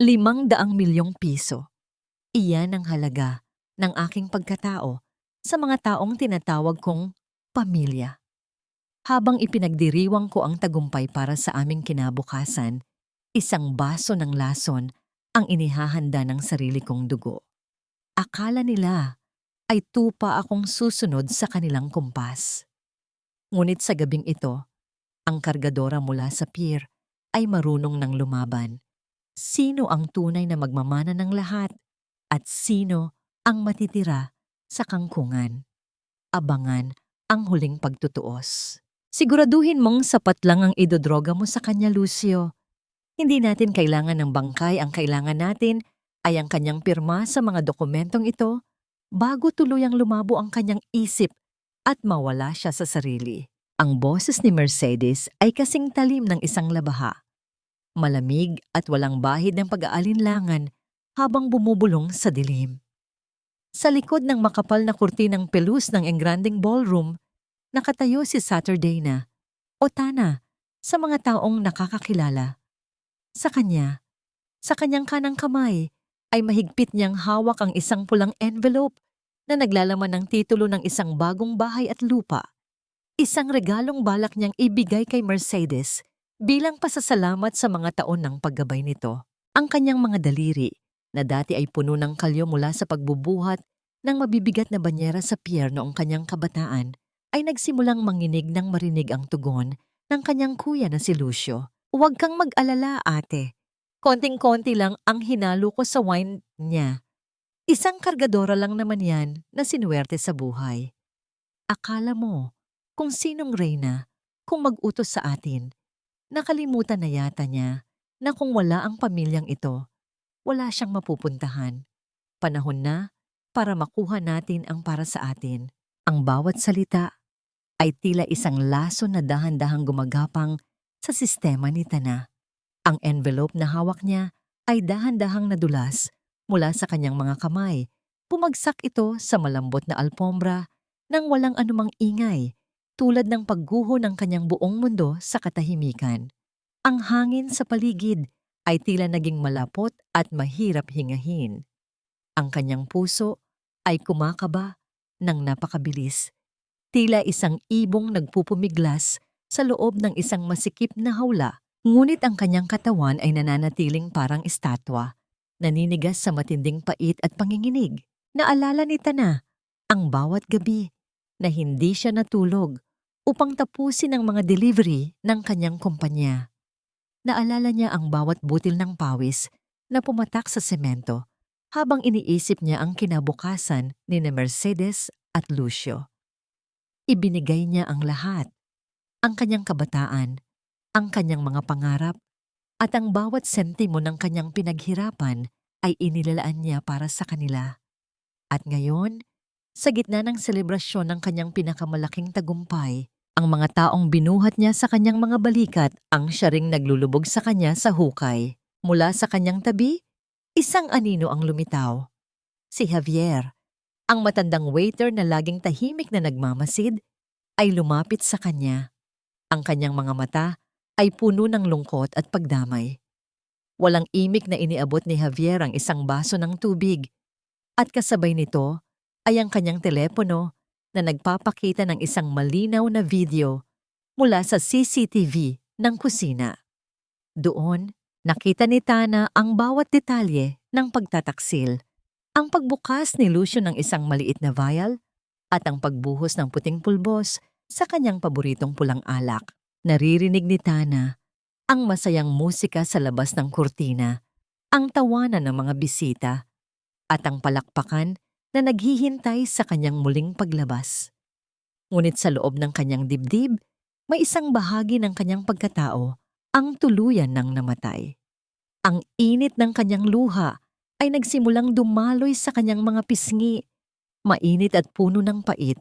₱500,000,000. Iyan ang halaga ng aking pagkatao sa mga taong tinatawag kong pamilya. Habang ipinagdiriwang ko ang tagumpay para sa aming kinabukasan, isang baso ng lason ang inihahanda ng sarili kong dugo. Akala nila ay tupa akong susunod sa kanilang kumpas. Ngunit sa gabing ito, ang kargadora mula sa pier ay marunong ng lumaban. Sino ang tunay na magmamana ng lahat at sino ang matitira sa kangkungan? Abangan ang huling pagtutuos. Siguraduhin mong sapat lang ang idodroga mo sa kanya, Lucio. Hindi natin kailangan ng bangkay, ang kailangan natin ay ang kanyang pirma sa mga dokumentong ito bago tuluyang lumabo ang kanyang isip at mawala siya sa sarili. Ang boses ni Mercedes ay kasing talim ng isang labaha. Malamig at walang bahid ng pag-aalinlangan habang bumubulong sa dilim. Sa likod ng makapal na kurtinang pelus ng engranding ballroom, nakatayo si Saturday na, o Tana, sa mga taong nakakakilala. Sa kanya, sa kanyang kanang kamay, ay mahigpit niyang hawak ang isang pulang envelope na naglalaman ng titulo ng isang bagong bahay at lupa. Isang regalong balak niyang ibigay kay Mercedes bilang pasasalamat sa mga taon ng paggabay nito. Ang kanyang mga daliri, na dati ay puno ng kalyo mula sa pagbubuhat ng mabibigat na banyera sa pier noong kanyang kabataan, ay nagsimulang manginig nang marinig ang tugon ng kanyang kuya na si Lucio. "Huwag kang mag-alala, ate. Konting-konti lang ang hinalo ko sa wine niya. Isang kargadora lang naman yan na sinuwerte sa buhay. Akala mo kung sinong reyna kung mag-utos sa atin. Nakalimutan na yata niya na kung wala ang pamilyang ito, wala siyang mapupuntahan. Panahon na para makuha natin ang para sa atin." Ang bawat salita ay tila isang laso na dahan-dahang gumagapang sa sistema ni Tana. Ang envelope na hawak niya ay dahan-dahang nadulas mula sa kanyang mga kamay. Pumagsak ito sa malambot na alpombra nang walang anumang ingay, tulad ng pagguho ng kanyang buong mundo sa katahimikan. Ang hangin sa paligid ay tila naging malapot at mahirap hingahin. Ang kanyang puso ay kumakaba ng napakabilis, tila isang ibong nagpupumiglas sa loob ng isang masikip na hawla. Ngunit ang kanyang katawan ay nananatiling parang estatwa, naninigas sa matinding pait at panginginig. Naalala ni Tana ang bawat gabi na hindi siya natulog upang tapusin ang mga delivery ng kanyang kumpanya. Naalala niya ang bawat butil ng pawis na pumatak sa semento habang iniisip niya ang kinabukasan ni Mercedes at Lucio. Ibinigay niya ang lahat, ang kanyang kabataan, ang kanyang mga pangarap, at ang bawat sentimo ng kanyang pinaghirapan ay inilalaan niya para sa kanila. At ngayon, sa gitna ng selebrasyon ng kanyang pinakamalaking tagumpay, ang mga taong binuhat niya sa kanyang mga balikat ang siya ring naglulubog sa kanya sa hukay. Mula sa kanyang tabi, isang anino ang lumitaw. Si Javier, ang matandang waiter na laging tahimik na nagmamasid, ay lumapit sa kanya. Ang kanyang mga mata ay puno ng lungkot at pagdamay. Walang imik na iniabot ni Javier ang isang baso ng tubig, at kasabay nito ay ang kanyang telepono na nagpapakita ng isang malinaw na video mula sa CCTV ng kusina. Doon, nakita ni Tana ang bawat detalye ng pagtataksil, ang pagbukas ni Lucio ng isang maliit na vial at ang pagbuhos ng puting pulbos sa kanyang paboritong pulang alak. Naririnig ni Tana ang masayang musika sa labas ng kurtina, ang tawanan ng mga bisita, at ang palakpakan na naghihintay sa kanyang muling paglabas. Ngunit sa loob ng kanyang dibdib, may isang bahagi ng kanyang pagkatao ang tuluyan ng namatay. Ang init ng kanyang luha ay nagsimulang dumaloy sa kanyang mga pisngi, mainit at puno ng pait,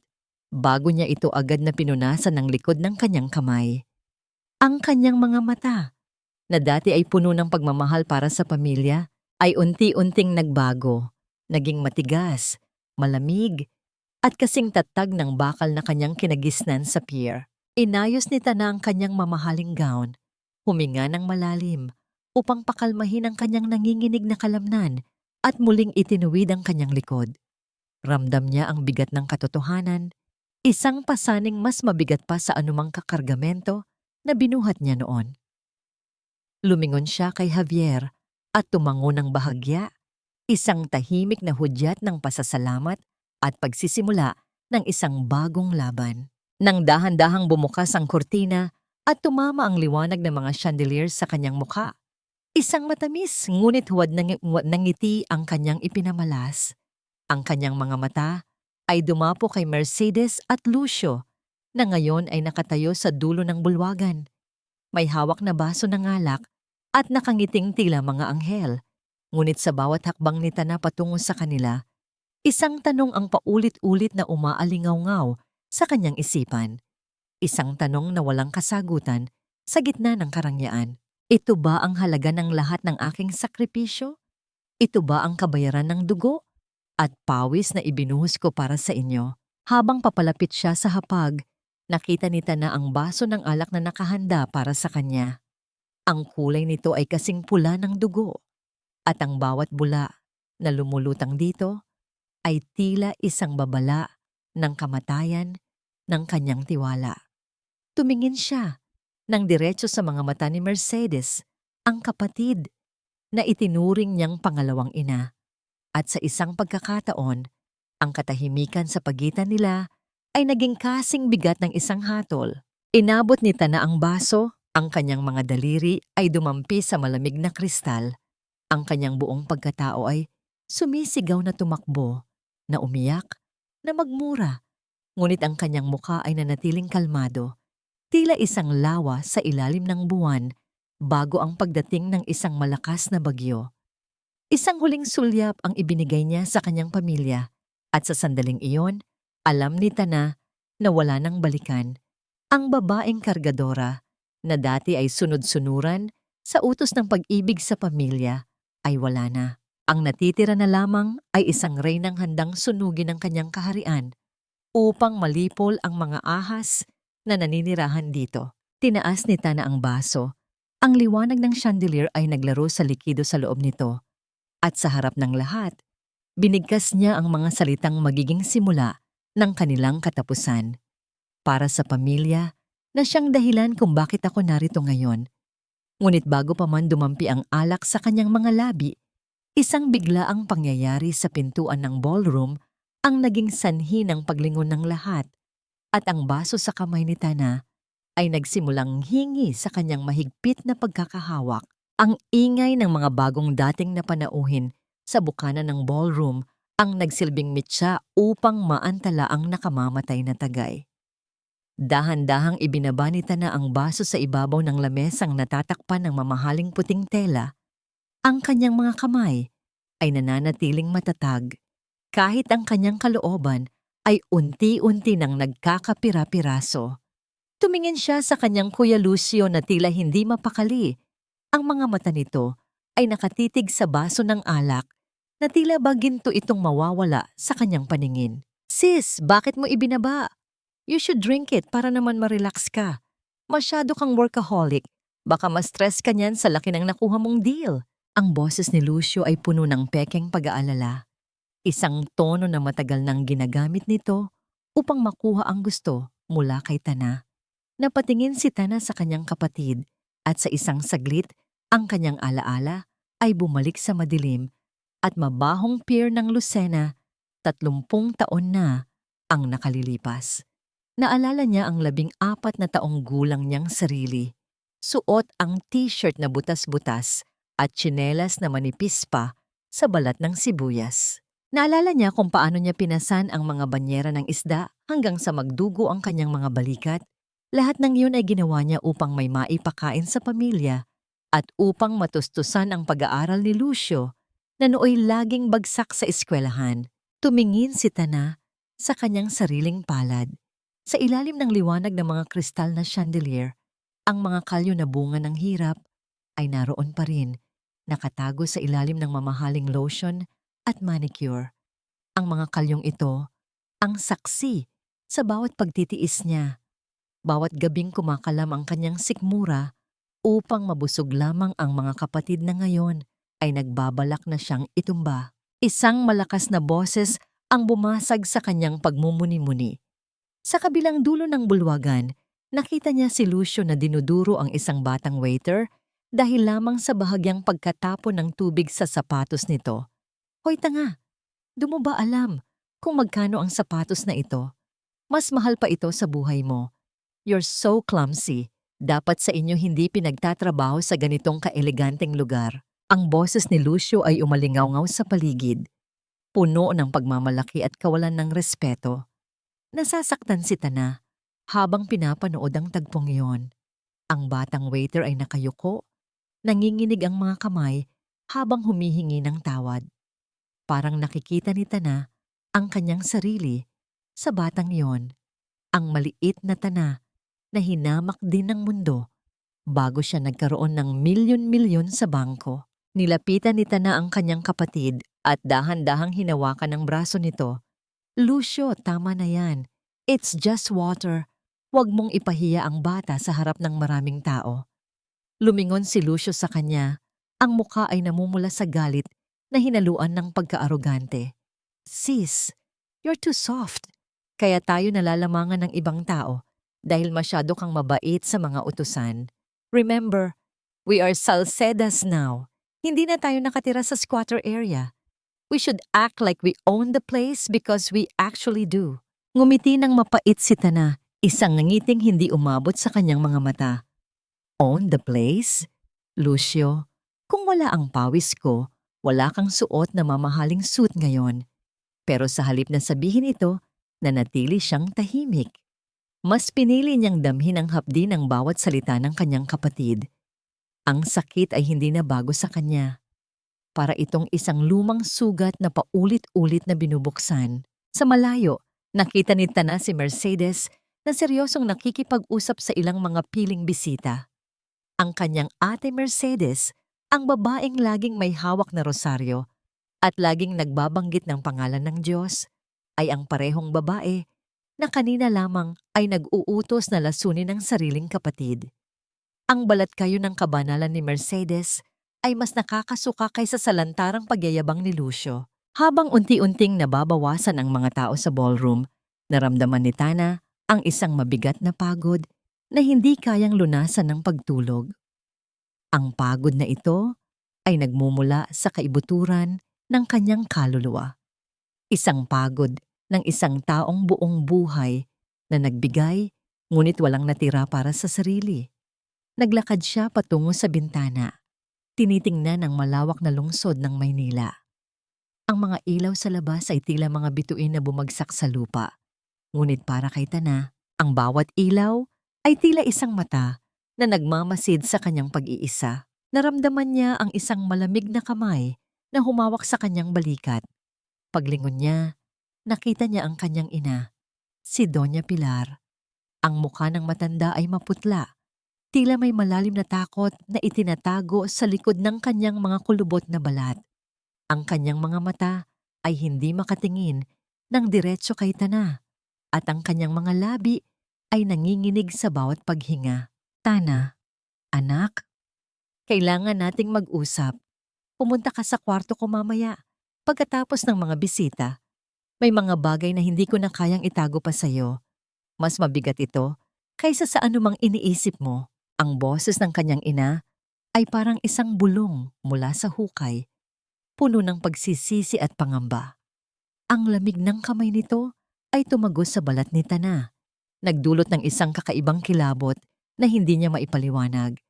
bago niya ito agad na pinunasan ng likod ng kanyang kamay. Ang kanyang mga mata, na dati ay puno ng pagmamahal para sa pamilya, ay unti-unting nagbago, naging matigas, malamig, at kasing tatag ng bakal na kanyang kinagisnan sa pier. Inayos ni Tana ang kanyang mamahaling gown, huminga ng malalim, upang pakalmahin ang kanyang nanginginig na kalamnan at muling itinuwid ang kanyang likod. Ramdam niya ang bigat ng katotohanan, isang pasaning mas mabigat pa sa anumang kakargamento na binuhat niya noon. Lumingon siya kay Javier at tumango ng bahagya, isang tahimik na hudyat ng pasasalamat at pagsisimula ng isang bagong laban. Nang dahan-dahang bumukas ang kurtina at tumama ang liwanag ng mga chandelier sa kanyang mukha, isang matamis ngunit huwad ng ngiti ang kanyang ipinamalas. Ang kanyang mga mata ay dumapo kay Mercedes at Lucio na ngayon ay nakatayo sa dulo ng bulwagan. May hawak na baso ng alak at nakangiting tila mga anghel. Ngunit sa bawat hakbang ni Tana patungo sa kanila, isang tanong ang paulit-ulit na umaalingaw-ngaw sa kanyang isipan. Isang tanong na walang kasagutan sa gitna ng karangyaan. Ito ba ang halaga ng lahat ng aking sakripisyo? Ito ba ang kabayaran ng dugo at pawis na ibinuhos ko para sa inyo? Habang papalapit siya sa hapag, nakita ni Tana ang baso ng alak na nakahanda para sa kanya. Ang kulay nito ay kasing pula ng dugo at ang bawat bula na lumulutang dito ay tila isang babala ng kamatayan ng kanyang tiwala. Tumingin siya ng diretso sa mga mata ni Mercedes, ang kapatid na itinuring niyang pangalawang ina. At sa isang pagkakataon, ang katahimikan sa pagitan nila ay naging kasing bigat ng isang hatol. Inabot ni Tana ang baso, ang kanyang mga daliri ay dumampi sa malamig na kristal. Ang kanyang buong pagkatao ay sumisigaw na tumakbo, na umiyak, na magmura. Ngunit ang kanyang mukha ay nanatiling kalmado, tila isang lawa sa ilalim ng buwan bago ang pagdating ng isang malakas na bagyo. Isang huling sulyap ang ibinigay niya sa kanyang pamilya at sa sandaling iyon, alam ni Tana na wala nang balikan. Ang babaeng kargadora na dati ay sunod-sunuran sa utos ng pag-ibig sa pamilya ay wala na. Ang natitira na lamang ay isang reynang handang sunugin ang kanyang kaharian upang malipol ang mga ahas na naninirahan dito. Tinaas ni Tana ang baso. Ang liwanag ng chandelier ay naglaro sa likido sa loob nito. At sa harap ng lahat, binigkas niya ang mga salitang magiging simula ng kanilang katapusan. Para sa pamilya na siyang dahilan kung bakit ako narito ngayon. Ngunit bago pa man dumampi ang alak sa kanyang mga labi, isang biglaang pangyayari sa pintuan ng ballroom ang naging sanhi ng paglingon ng lahat at ang baso sa kamay ni Tana ay nagsimulang hingi sa kanyang mahigpit na pagkakahawak. Ang ingay ng mga bagong dating na panauhin sa bukana ng ballroom ang nagsilbing mitya upang maantala ang nakamamatay na tagay. Dahan-dahang ibinaba ni Tana ang baso sa ibabaw ng lamesang natatakpan ng mamahaling puting tela. Ang kanyang mga kamay ay nananatiling matatag kahit ang kanyang kalooban ay unti-unti nang nagkakapira-piraso. Tumingin siya sa kanyang Kuya Lucio na tila hindi mapakali. Ang mga mata nito ay nakatitig sa baso ng alak na tila ba ginto itong mawawala sa kanyang paningin. "Sis, bakit mo ibinaba? You should drink it para naman ma-relax ka. Masyado kang workaholic. Baka ma-stress ka niyan sa laki ng nakuha mong deal." Ang boses ni Lucio ay puno ng pekeng pag-aalala. Isang tono na matagal nang ginagamit nito upang makuha ang gusto mula kay Tana. Napatingin si Tana sa kanyang kapatid at sa isang saglit, ang kanyang alaala ay bumalik sa madilim at mabahong pier ng Lucena, 30 taon na ang nakalilipas. Naalala niya ang 14 na taong gulang niyang sarili. Suot ang t-shirt na butas-butas at tsinelas na manipis pa sa balat ng sibuyas. Naalala niya kung paano niya pinasan ang mga banyera ng isda hanggang sa magdugo ang kanyang mga balikat. Lahat ng iyon ay ginawa niya upang may maipakain sa pamilya at upang matustusan ang pag-aaral ni Lucio na nooy laging bagsak sa eskwelahan. Tumingin si Tana sa kanyang sariling palad. Sa ilalim ng liwanag ng mga kristal na chandelier, ang mga kalyo na bunga ng hirap ay naroon pa rin, nakatago sa ilalim ng mamahaling lotion at manicure. Ang mga kalyong ito, ang saksi sa bawat pagtitiis niya. Bawat gabing kumakalam ang kanyang sikmura upang mabusog lamang ang mga kapatid na ngayon ay nagbabalak na siyang itumba. Isang malakas na boses ang bumasag sa kanyang pagmumuni-muni. Sa kabilang dulo ng bulwagan, nakita niya si Lucio na dinuduro ang isang batang waiter dahil lamang sa bahagyang pagkatapon ng tubig sa sapatos nito. Hoy tanga, di mo ba alam kung magkano ang sapatos na ito? Mas mahal pa ito sa buhay mo. You're so clumsy. Dapat sa inyo hindi pinagtatrabaho sa ganitong kaeleganteng lugar. Ang boses ni Lucio ay umalingaw-ngaw sa paligid, puno ng pagmamalaki at kawalan ng respeto. Nasasaktan si Tana habang pinapanood ang tagpong iyon. Ang batang waiter ay nakayuko, nanginginig ang mga kamay habang humihingi ng tawad. Parang nakikita ni Tana ang kanyang sarili sa batang iyon, ang maliit na Tana na hinamak din ng mundo bago siya nagkaroon ng milyon-milyon sa bangko. Nilapitan ni Tana ang kanyang kapatid at dahan-dahang hinawakan ang braso nito. Lucio, tama na yan. It's just water. Huwag mong ipahiya ang bata sa harap ng maraming tao. Lumingon si Lucio sa kanya. Ang mukha ay namumula sa galit na hinaluan ng pagkaarogante. Sis, you're too soft. Kaya tayo nalalamangan ng ibang tao dahil masyado kang mabait sa mga utusan. Remember, we are Salcedas now. Hindi na tayo nakatira sa squatter area. We should act like we own the place because we actually do. Ngumiti ng mapait si Tana, isang ngiting hindi umabot sa kanyang mga mata. Own the place? Lucio, kung wala ang pawis ko, wala kang suot na mamahaling suit ngayon. Pero sa halip na sabihin ito, nanatili siyang tahimik. Mas pinili niyang damhin ang hapdi ng bawat salita ng kanyang kapatid. Ang sakit ay hindi na bago sa kanya. Para itong isang lumang sugat na paulit-ulit na binubuksan. Sa malayo, nakita ni Tana si Mercedes na seryosong nakikipag-usap sa ilang mga piling bisita. Ang kanyang ate Mercedes, ang babaeng laging may hawak na rosaryo at laging nagbabanggit ng pangalan ng Diyos, ay ang parehong babae na kanina lamang ay nag-uutos na lasunin ang sariling kapatid. Ang balat kayo ng kabanalan ni Mercedes ay mas nakakasuka kaysa sa lantarang pagyayabang ni Lucio. Habang unti-unting nababawasan ang mga tao sa ballroom, naramdaman ni Tana ang isang mabigat na pagod na hindi kayang lunasan ng pagtulog. Ang pagod na ito ay nagmumula sa kaibuturan ng kanyang kaluluwa. Isang pagod ng isang taong buong buhay na nagbigay ngunit walang natira para sa sarili. Naglakad siya patungo sa bintana. Tinitingnan ang malawak na lungsod ng Maynila. Ang mga ilaw sa labas ay tila mga bituin na bumagsak sa lupa. Ngunit para kay Tana, ang bawat ilaw ay tila isang mata na nagmamasid sa kanyang pag-iisa. Naramdaman niya ang isang malamig na kamay na humawak sa kanyang balikat. Paglingon niya, nakita niya ang kanyang ina, si Doña Pilar. Ang mukha ng matanda ay maputla. Tila may malalim na takot na itinatago sa likod ng kanyang mga kulubot na balat. Ang kanyang mga mata ay hindi makatingin ng diretso kay Tana at ang kanyang mga labi ay nanginginig sa bawat paghinga. Tana, anak, kailangan nating mag-usap. Pumunta ka sa kwarto ko mamaya pagkatapos ng mga bisita. May mga bagay na hindi ko na kayang itago pa sa'yo. Mas mabigat ito kaysa sa anumang iniisip mo. Ang boses ng kanyang ina ay parang isang bulong mula sa hukay, puno ng pagsisisi at pangamba. Ang lamig ng kamay nito ay tumagos sa balat ni Tana, nagdulot ng isang kakaibang kilabot na hindi niya maipaliwanag.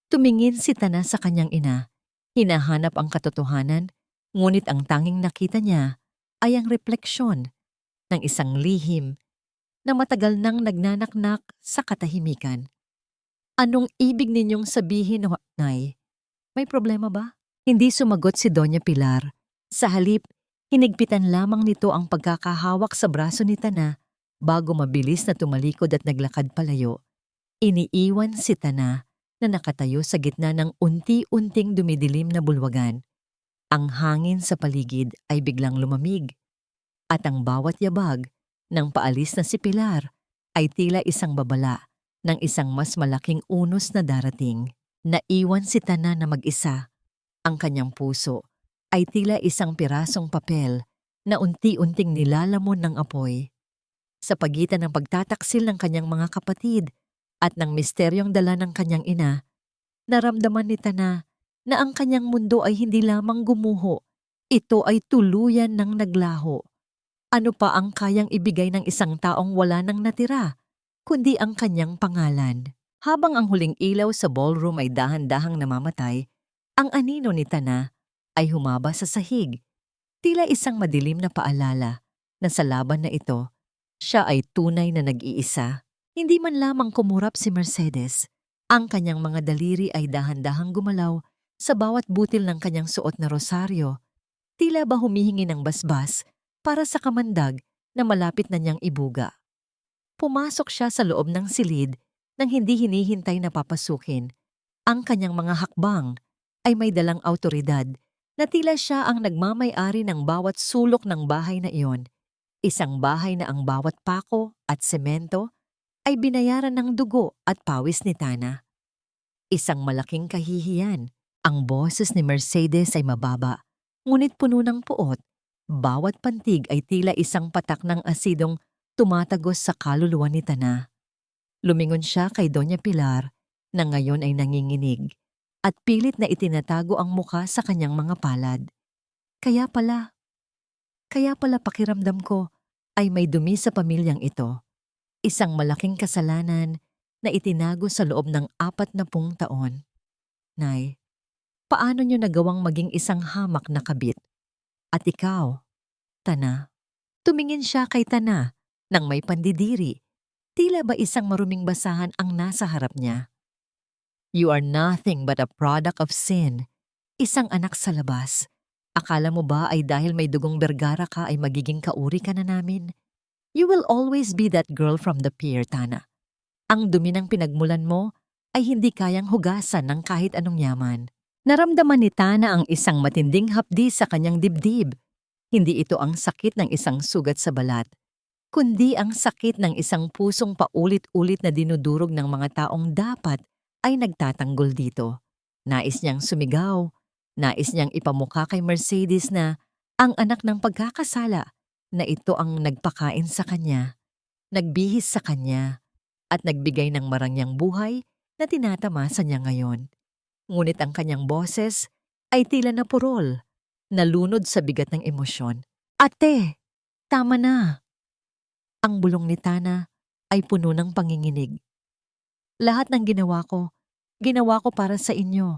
Tumingin si Tana sa kanyang ina, hinahanap ang katotohanan, ngunit ang tanging nakita niya ay ang refleksyon ng isang lihim na matagal nang nagnanaknak sa katahimikan. Anong ibig ninyong sabihin, Nay? May problema ba? Hindi sumagot si Doña Pilar. Sa halip, hinigpitan lamang nito ang pagkakahawak sa braso ni Tana bago mabilis na tumalikod at naglakad palayo. Iniiwan si Tana na nakatayo sa gitna ng unti-unting dumidilim na bulwagan. Ang hangin sa paligid ay biglang lumamig at ang bawat yabag ng paalis na si Pilar ay tila isang babala ng isang mas malaking unos na darating. Naiwan si Tana na mag-isa. Ang kanyang puso ay tila isang pirasong papel na unti-unting nilalamon ng apoy. Sa pagitan ng pagtataksil ng kanyang mga kapatid at ng misteryong dala ng kanyang ina, naramdaman ni Tana na ang kanyang mundo ay hindi lamang gumuho, ito ay tuluyan ng naglaho. Ano pa ang kayang ibigay ng isang taong wala nang natira, kundi ang kanyang pangalan? Habang ang huling ilaw sa ballroom ay dahan-dahang namamatay, ang anino ni Tana ay humaba sa sahig. Tila isang madilim na paalala na sa laban na ito, siya ay tunay na nag-iisa. Hindi man lamang kumurap si Mercedes. Ang kanyang mga daliri ay dahan-dahang gumalaw sa bawat butil ng kanyang suot na rosaryo. Tila ba humihingi ng basbas para sa kamandag na malapit na niyang ibuga. Pumasok siya sa loob ng silid nang hindi hinihintay na papasukin. Ang kanyang mga hakbang ay may dalang awtoridad na tila siya ang nagmamay-ari ng bawat sulok ng bahay na iyon. Isang bahay na ang bawat pako at semento ay binayaran ng dugo at pawis ni Tana. Isang malaking kahihiyan. Ang boses ni Mercedes ay mababa, ngunit puno ng puot. Bawat pantig ay tila isang patak ng asidong tumatagos sa kaluluwa ni Tana. Lumingon siya kay Doña Pilar na ngayon ay nanginginig at pilit na itinatago ang muka sa kanyang mga palad. Kaya pala pakiramdam ko ay may dumi sa pamilyang ito. Isang malaking kasalanan na itinago sa loob ng 40 taon. Nay, paano niyo nagawang maging isang hamak na kabit? At ikaw, Tana? Tumingin siya kay Tana nang may pandidiri. Tila ba isang maruming basahan ang nasa harap niya? You are nothing but a product of sin. Isang anak sa labas. Akala mo ba ay dahil may dugong Bergara ka ay magiging kauri ka na namin? You will always be that girl from the pier, Tana. Ang dumi ng pinagmulan mo ay hindi kayang hugasan ng kahit anong yaman. Naramdaman ni Tana ang isang matinding hapdi sa kanyang dibdib. Hindi ito ang sakit ng isang sugat sa balat, kundi ang sakit ng isang pusong paulit-ulit na dinudurog ng mga taong dapat ay nagtatanggol dito. Nais niyang sumigaw, nais niyang ipamukha kay Mercedes na ang anak ng pagkakasala, na ito ang nagpakain sa kanya, nagbihis sa kanya, at nagbigay ng marangyang buhay na tinatamasa niya ngayon. Ngunit ang kanyang boses ay tila na purol, nalunod sa bigat ng emosyon. Ate, tama na! Ang bulong ni Tana ay puno ng panginginig. Lahat ng ginawa ko para sa inyo.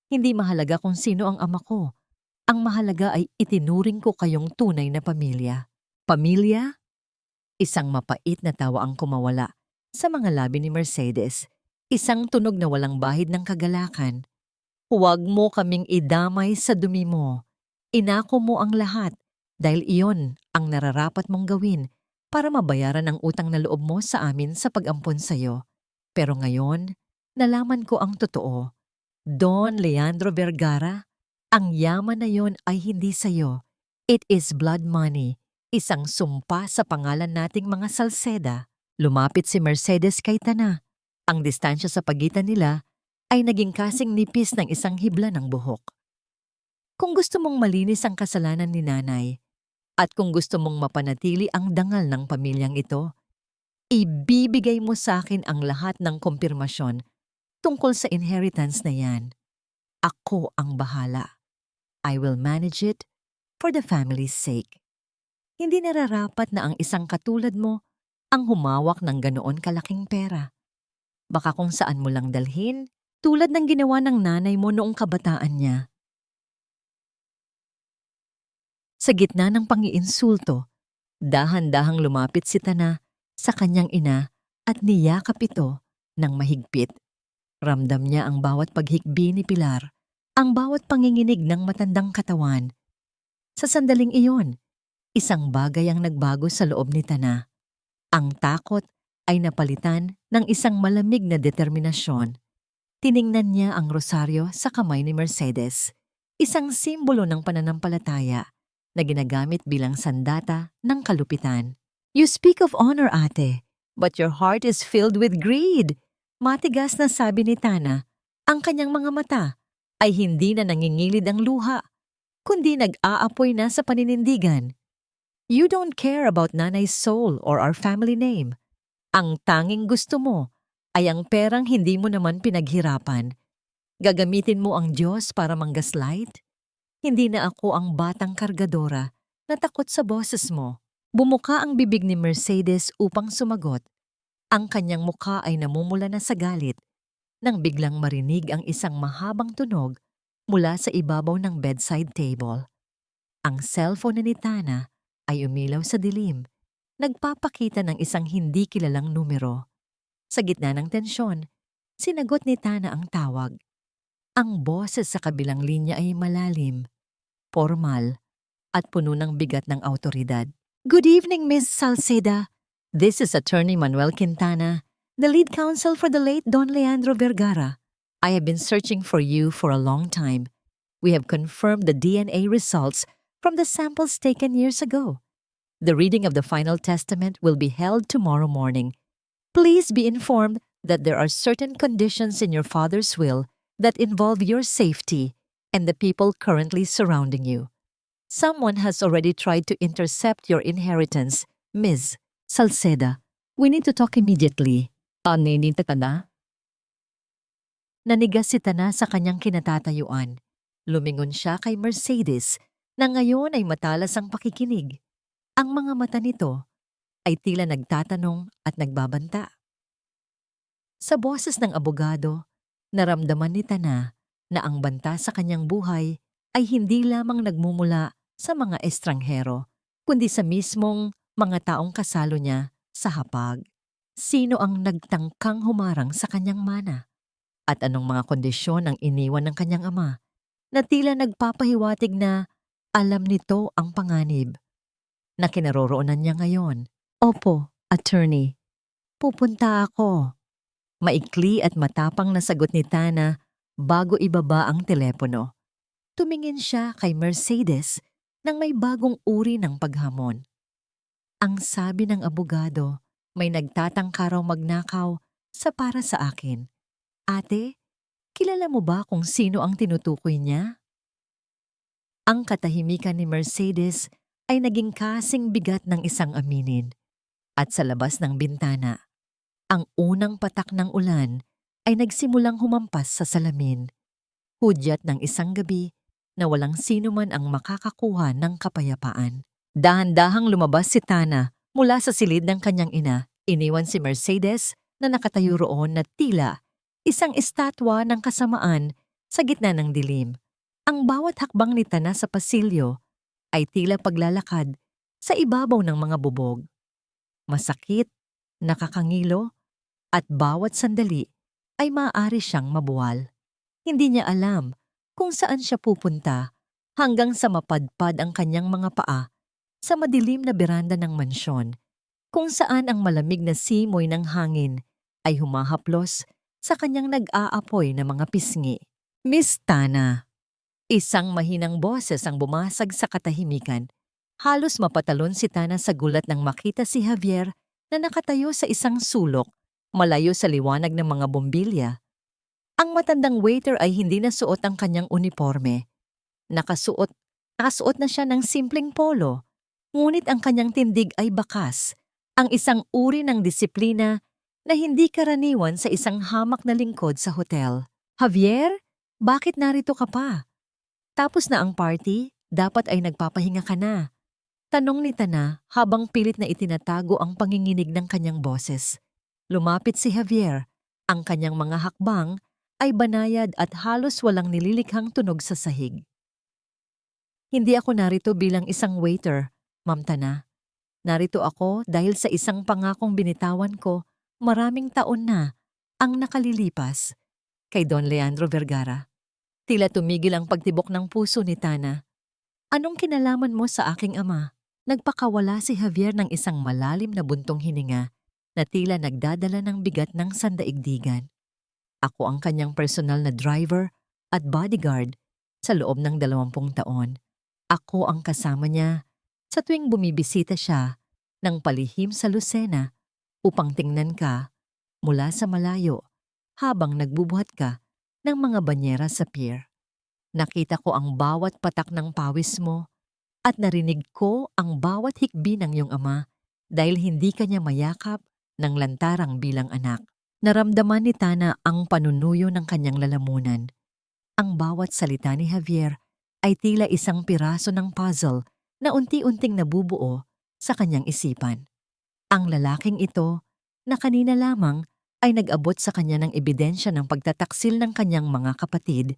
Hindi mahalaga kung sino ang ama ko. Ang mahalaga ay itinuring ko kayong tunay na pamilya. Pamilya? Isang mapait na tawa ang kumawala sa mga labi ni Mercedes. Isang tunog na walang bahid ng kagalakan. Huwag mo kaming idamay sa dumi mo. Inako mo ang lahat dahil iyon ang nararapat mong gawin para mabayaran ang utang na loob mo sa amin sa pag-ampon sa'yo. Pero ngayon, nalaman ko ang totoo. Don Leandro Vergara, ang yaman na yon ay hindi sa'yo. It is blood money, isang sumpa sa pangalan nating mga Salceda. Lumapit si Mercedes kay Tana. Ang distansya sa pagitan nila ay naging kasing nipis ng isang hibla ng buhok. Kung gusto mong malinis ang kasalanan ni nanay, at kung gusto mong mapanatili ang dangal ng pamilyang ito, ibibigay mo sa akin ang lahat ng kumpirmasyon tungkol sa inheritance na yan. Ako ang bahala. I will manage it for the family's sake. Hindi nararapat na ang isang katulad mo ang humawak ng ganoon kalaking pera. Baka kung saan mo lang dalhin, tulad ng ginawa ng nanay mo noong kabataan niya. Sa gitna ng pangiinsulto, dahan-dahang lumapit si Tana sa kanyang ina at niyakap ito ng mahigpit. Ramdam niya ang bawat paghikbi ni Pilar, ang bawat panginginig ng matandang katawan. Sa sandaling iyon, isang bagay ang nagbago sa loob ni Tana. Ang takot ay napalitan ng isang malamig na determinasyon. Tiningnan niya ang rosaryo sa kamay ni Mercedes, isang simbolo ng pananampalataya na ginagamit bilang sandata ng kalupitan. You speak of honor, ate, but your heart is filled with greed. Matigas na sabi ni Tana Ang kanyang mga mata ay hindi na nangingilid ang luha, kundi nag-aapoy na sa paninindigan. You don't care about nanay's soul or our family name. Ang tanging gusto mo ay ang perang hindi mo naman pinaghirapan. Gagamitin mo ang Diyos para manggaslight? Hindi na ako ang batang kargadora na takot sa boses mo. Bumuka ang bibig ni Mercedes upang sumagot. Ang kanyang mukha ay namumula na sa galit nang biglang marinig ang isang mahabang tunog mula sa ibabaw ng bedside table. Ang cellphone ni Tana ay umilaw sa dilim, nagpapakita ng isang hindi kilalang numero. Sa gitna ng tensyon, sinagot ni Tana ang tawag. Ang boses sa kabilang linya ay malalim, formal, at puno ng bigat ng awtoridad. Good evening, Miss Salceda. This is Attorney Manuel Quintana, the lead counsel for the late Don Leandro Vergara. I have been searching for you for a long time. We have confirmed the DNA results from the samples taken years ago. The reading of the final testament will be held tomorrow morning. Please be informed that there are certain conditions in your father's will that involve your safety and the people currently surrounding you. Someone has already tried to intercept your inheritance, Ms. Salceda. We need to talk immediately. Ninita ka na? Nanigas si Tana sa kanyang kinatatayuan. Lumingon siya kay Mercedes na ngayon ay matalas ang pakikinig. Ang mga mata nito ay tila nagtatanong at nagbabanta. Sa boses ng abogado, naramdaman ni Tana na ang banta sa kanyang buhay ay hindi lamang nagmumula sa mga estranghero, kundi sa mismong mga taong kasalo niya sa hapag. Sino ang nagtangkang humarang sa kanyang mana? At anong mga kondisyon ang iniwan ng kanyang ama na tila nagpapahiwatig na alam nito ang panganib na kinaroroonan niya ngayon? Opo, attorney. Pupunta ako. Maikli at matapang na sagot ni Tana bago ibaba ang telepono. Tumingin siya kay Mercedes nang may bagong uri ng paghamon. Ang sabi ng abogado, may nagtatangka raw magnakaw sa para sa akin. Ate, kilala mo ba kung sino ang tinutukoy niya? Ang katahimikan ni Mercedes ay naging kasing bigat ng isang aminin. At sa labas ng bintana, ang unang patak ng ulan ay nagsimulang humampas sa salamin. Hudyat ng isang gabi na walang sino man ang makakakuha ng kapayapaan. Dahan-dahang lumabas si Tana mula sa silid ng kanyang ina. Iniwan si Mercedes na nakatayo roon na tila isang estatwa ng kasamaan sa gitna ng dilim. Ang bawat hakbang ni Tana sa pasilyo ay tila paglalakad sa ibabaw ng mga bubog. Masakit, nakakangilo, at bawat sandali ay maaari siyang mabuwal. Hindi niya alam kung saan siya pupunta hanggang sa mapadpad ang kanyang mga paa sa madilim na beranda ng mansyon, kung saan ang malamig na simoy ng hangin ay humahaplos sa kanyang nag-aapoy na mga pisngi. Miss Tana. Isang mahinang boses ang bumasag sa katahimikan. Halos mapatalon si Tana sa gulat nang makita si Javier na nakatayo sa isang sulok, malayo sa liwanag ng mga bombilya. Ang matandang waiter ay hindi na suot ang kanyang uniforme. Nakasuot na siya ng simpleng polo, ngunit ang kanyang tindig ay bakas, ang isang uri ng disiplina na hindi karaniwan sa isang hamak na lingkod sa hotel. Javier, bakit narito ka pa? Tapos na ang party, dapat ay nagpapahinga ka na. Tanong ni Tana habang pilit na itinatago ang panginginig ng kanyang boses. Lumapit si Javier. Ang kanyang mga hakbang ay banayad at halos walang nililikhang tunog sa sahig. Hindi ako narito bilang isang waiter, Ma'am Tana. Narito ako dahil sa isang pangakong binitawan ko maraming taon na ang nakalilipas kay Don Leandro Vergara. Tila tumigil ang pagtibok ng puso ni Tana. Anong kinalaman mo sa aking ama? Nagpakawala si Javier ng isang malalim na buntong hininga na tila nagdadala ng bigat ng sandaigdigan. Ako ang kanyang personal na driver at bodyguard sa loob ng 20 taon. Ako ang kasama niya sa tuwing bumibisita siya ng palihim sa Lucena upang tingnan ka mula sa malayo habang nagbubuhat ka ng mga banyera sa pier. Nakita ko ang bawat patak ng pawis mo at narinig ko ang bawat hikbi ng iyong ama dahil hindi kanya mayakap ng lantarang bilang anak. Naramdaman ni Tana ang panunuyo ng kanyang lalamunan. Ang bawat salita ni Javier ay tila isang piraso ng puzzle na unti-unting nabubuo sa kanyang isipan. Ang lalaking ito na kanina lamang ay nag-abot sa kanya ng ebidensya ng pagtataksil ng kanyang mga kapatid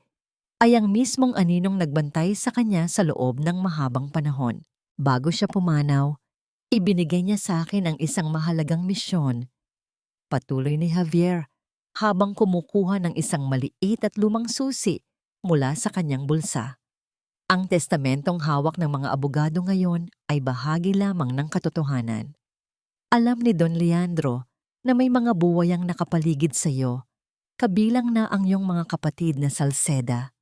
ay ang mismong aninong nagbantay sa kanya sa loob ng mahabang panahon. Bago siya pumanaw, ibinigay niya sa akin ang isang mahalagang misyon. Patuloy ni Javier habang kumukuha ng isang maliit at lumang susi mula sa kanyang bulsa. Ang testamentong hawak ng mga abogado ngayon ay bahagi lamang ng katotohanan. Alam ni Don Leandro na may mga buwayang nakapaligid sa iyo, kabilang na ang iyong mga kapatid na Salceda.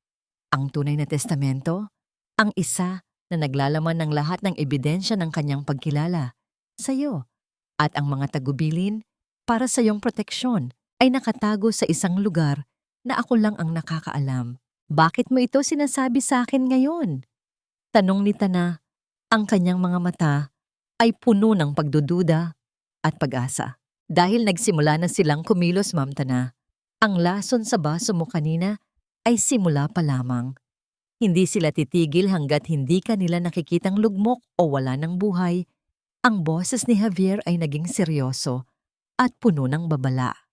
Ang tunay na testamento, ang isa na naglalaman ng lahat ng ebidensya ng kanyang pagkilala sa iyo, at ang mga tagubilin para sa iyong proteksyon ay nakatago sa isang lugar na ako lang ang nakakaalam. Bakit mo ito sinasabi sa akin ngayon? Tanong ni Tana. Ang kanyang mga mata ay puno ng pagdududa at pag-asa. Dahil nagsimula na silang kumilos, Ma'am Tana, ang lason sa baso mo kanina ay simula pa lamang. Hindi sila titigil hanggat hindi kanila nakikitang lugmok o wala ng buhay. Ang boses ni Javier ay naging seryoso at puno ng babala.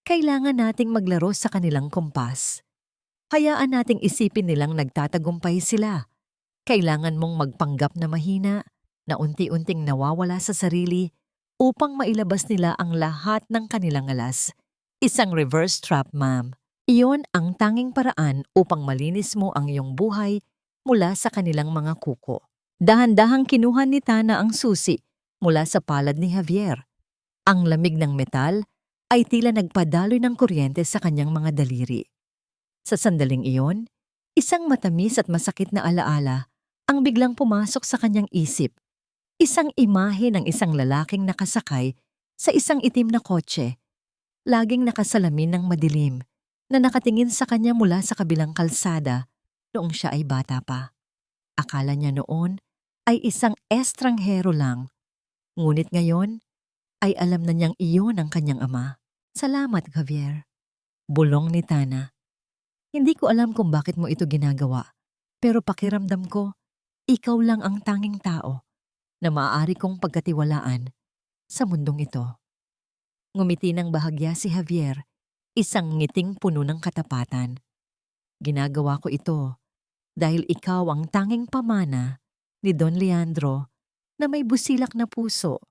Kailangan nating maglaro sa kanilang kompas. Hayaan nating isipin nilang nagtatagumpay sila. Kailangan mong magpanggap na mahina, na unti-unting nawawala sa sarili upang mailabas nila ang lahat ng kanilang alas. Isang reverse trap, ma'am. Iyon ang tanging paraan upang malinis mo ang iyong buhay mula sa kanilang mga kuko. Dahan-dahang kinuha ni Tana ang susi mula sa palad ni Javier. Ang lamig ng metal ay tila nagpadaloy ng kuryente sa kanyang mga daliri. Sa sandaling iyon, isang matamis at masakit na alaala ang biglang pumasok sa kanyang isip. Isang imahe ng isang lalaking nakasakay sa isang itim na kotse, laging nakasalamin ng madilim, na nakatingin sa kanya mula sa kabilang kalsada noong siya ay bata pa. Akala niya noon ay isang estranghero lang, ngunit ngayon ay alam na niyang iyon ang kanyang ama. Salamat, Javier. Bulong ni Tana. Hindi ko alam kung bakit mo ito ginagawa, pero pakiramdam ko, ikaw lang ang tanging tao na maaari kong pagkatiwalaan sa mundong ito. Ngumiti ng bahagya si Javier, isang ngiting puno ng katapatan. Ginagawa ko ito dahil ikaw ang tanging pamana ni Don Leandro na may busilak na puso.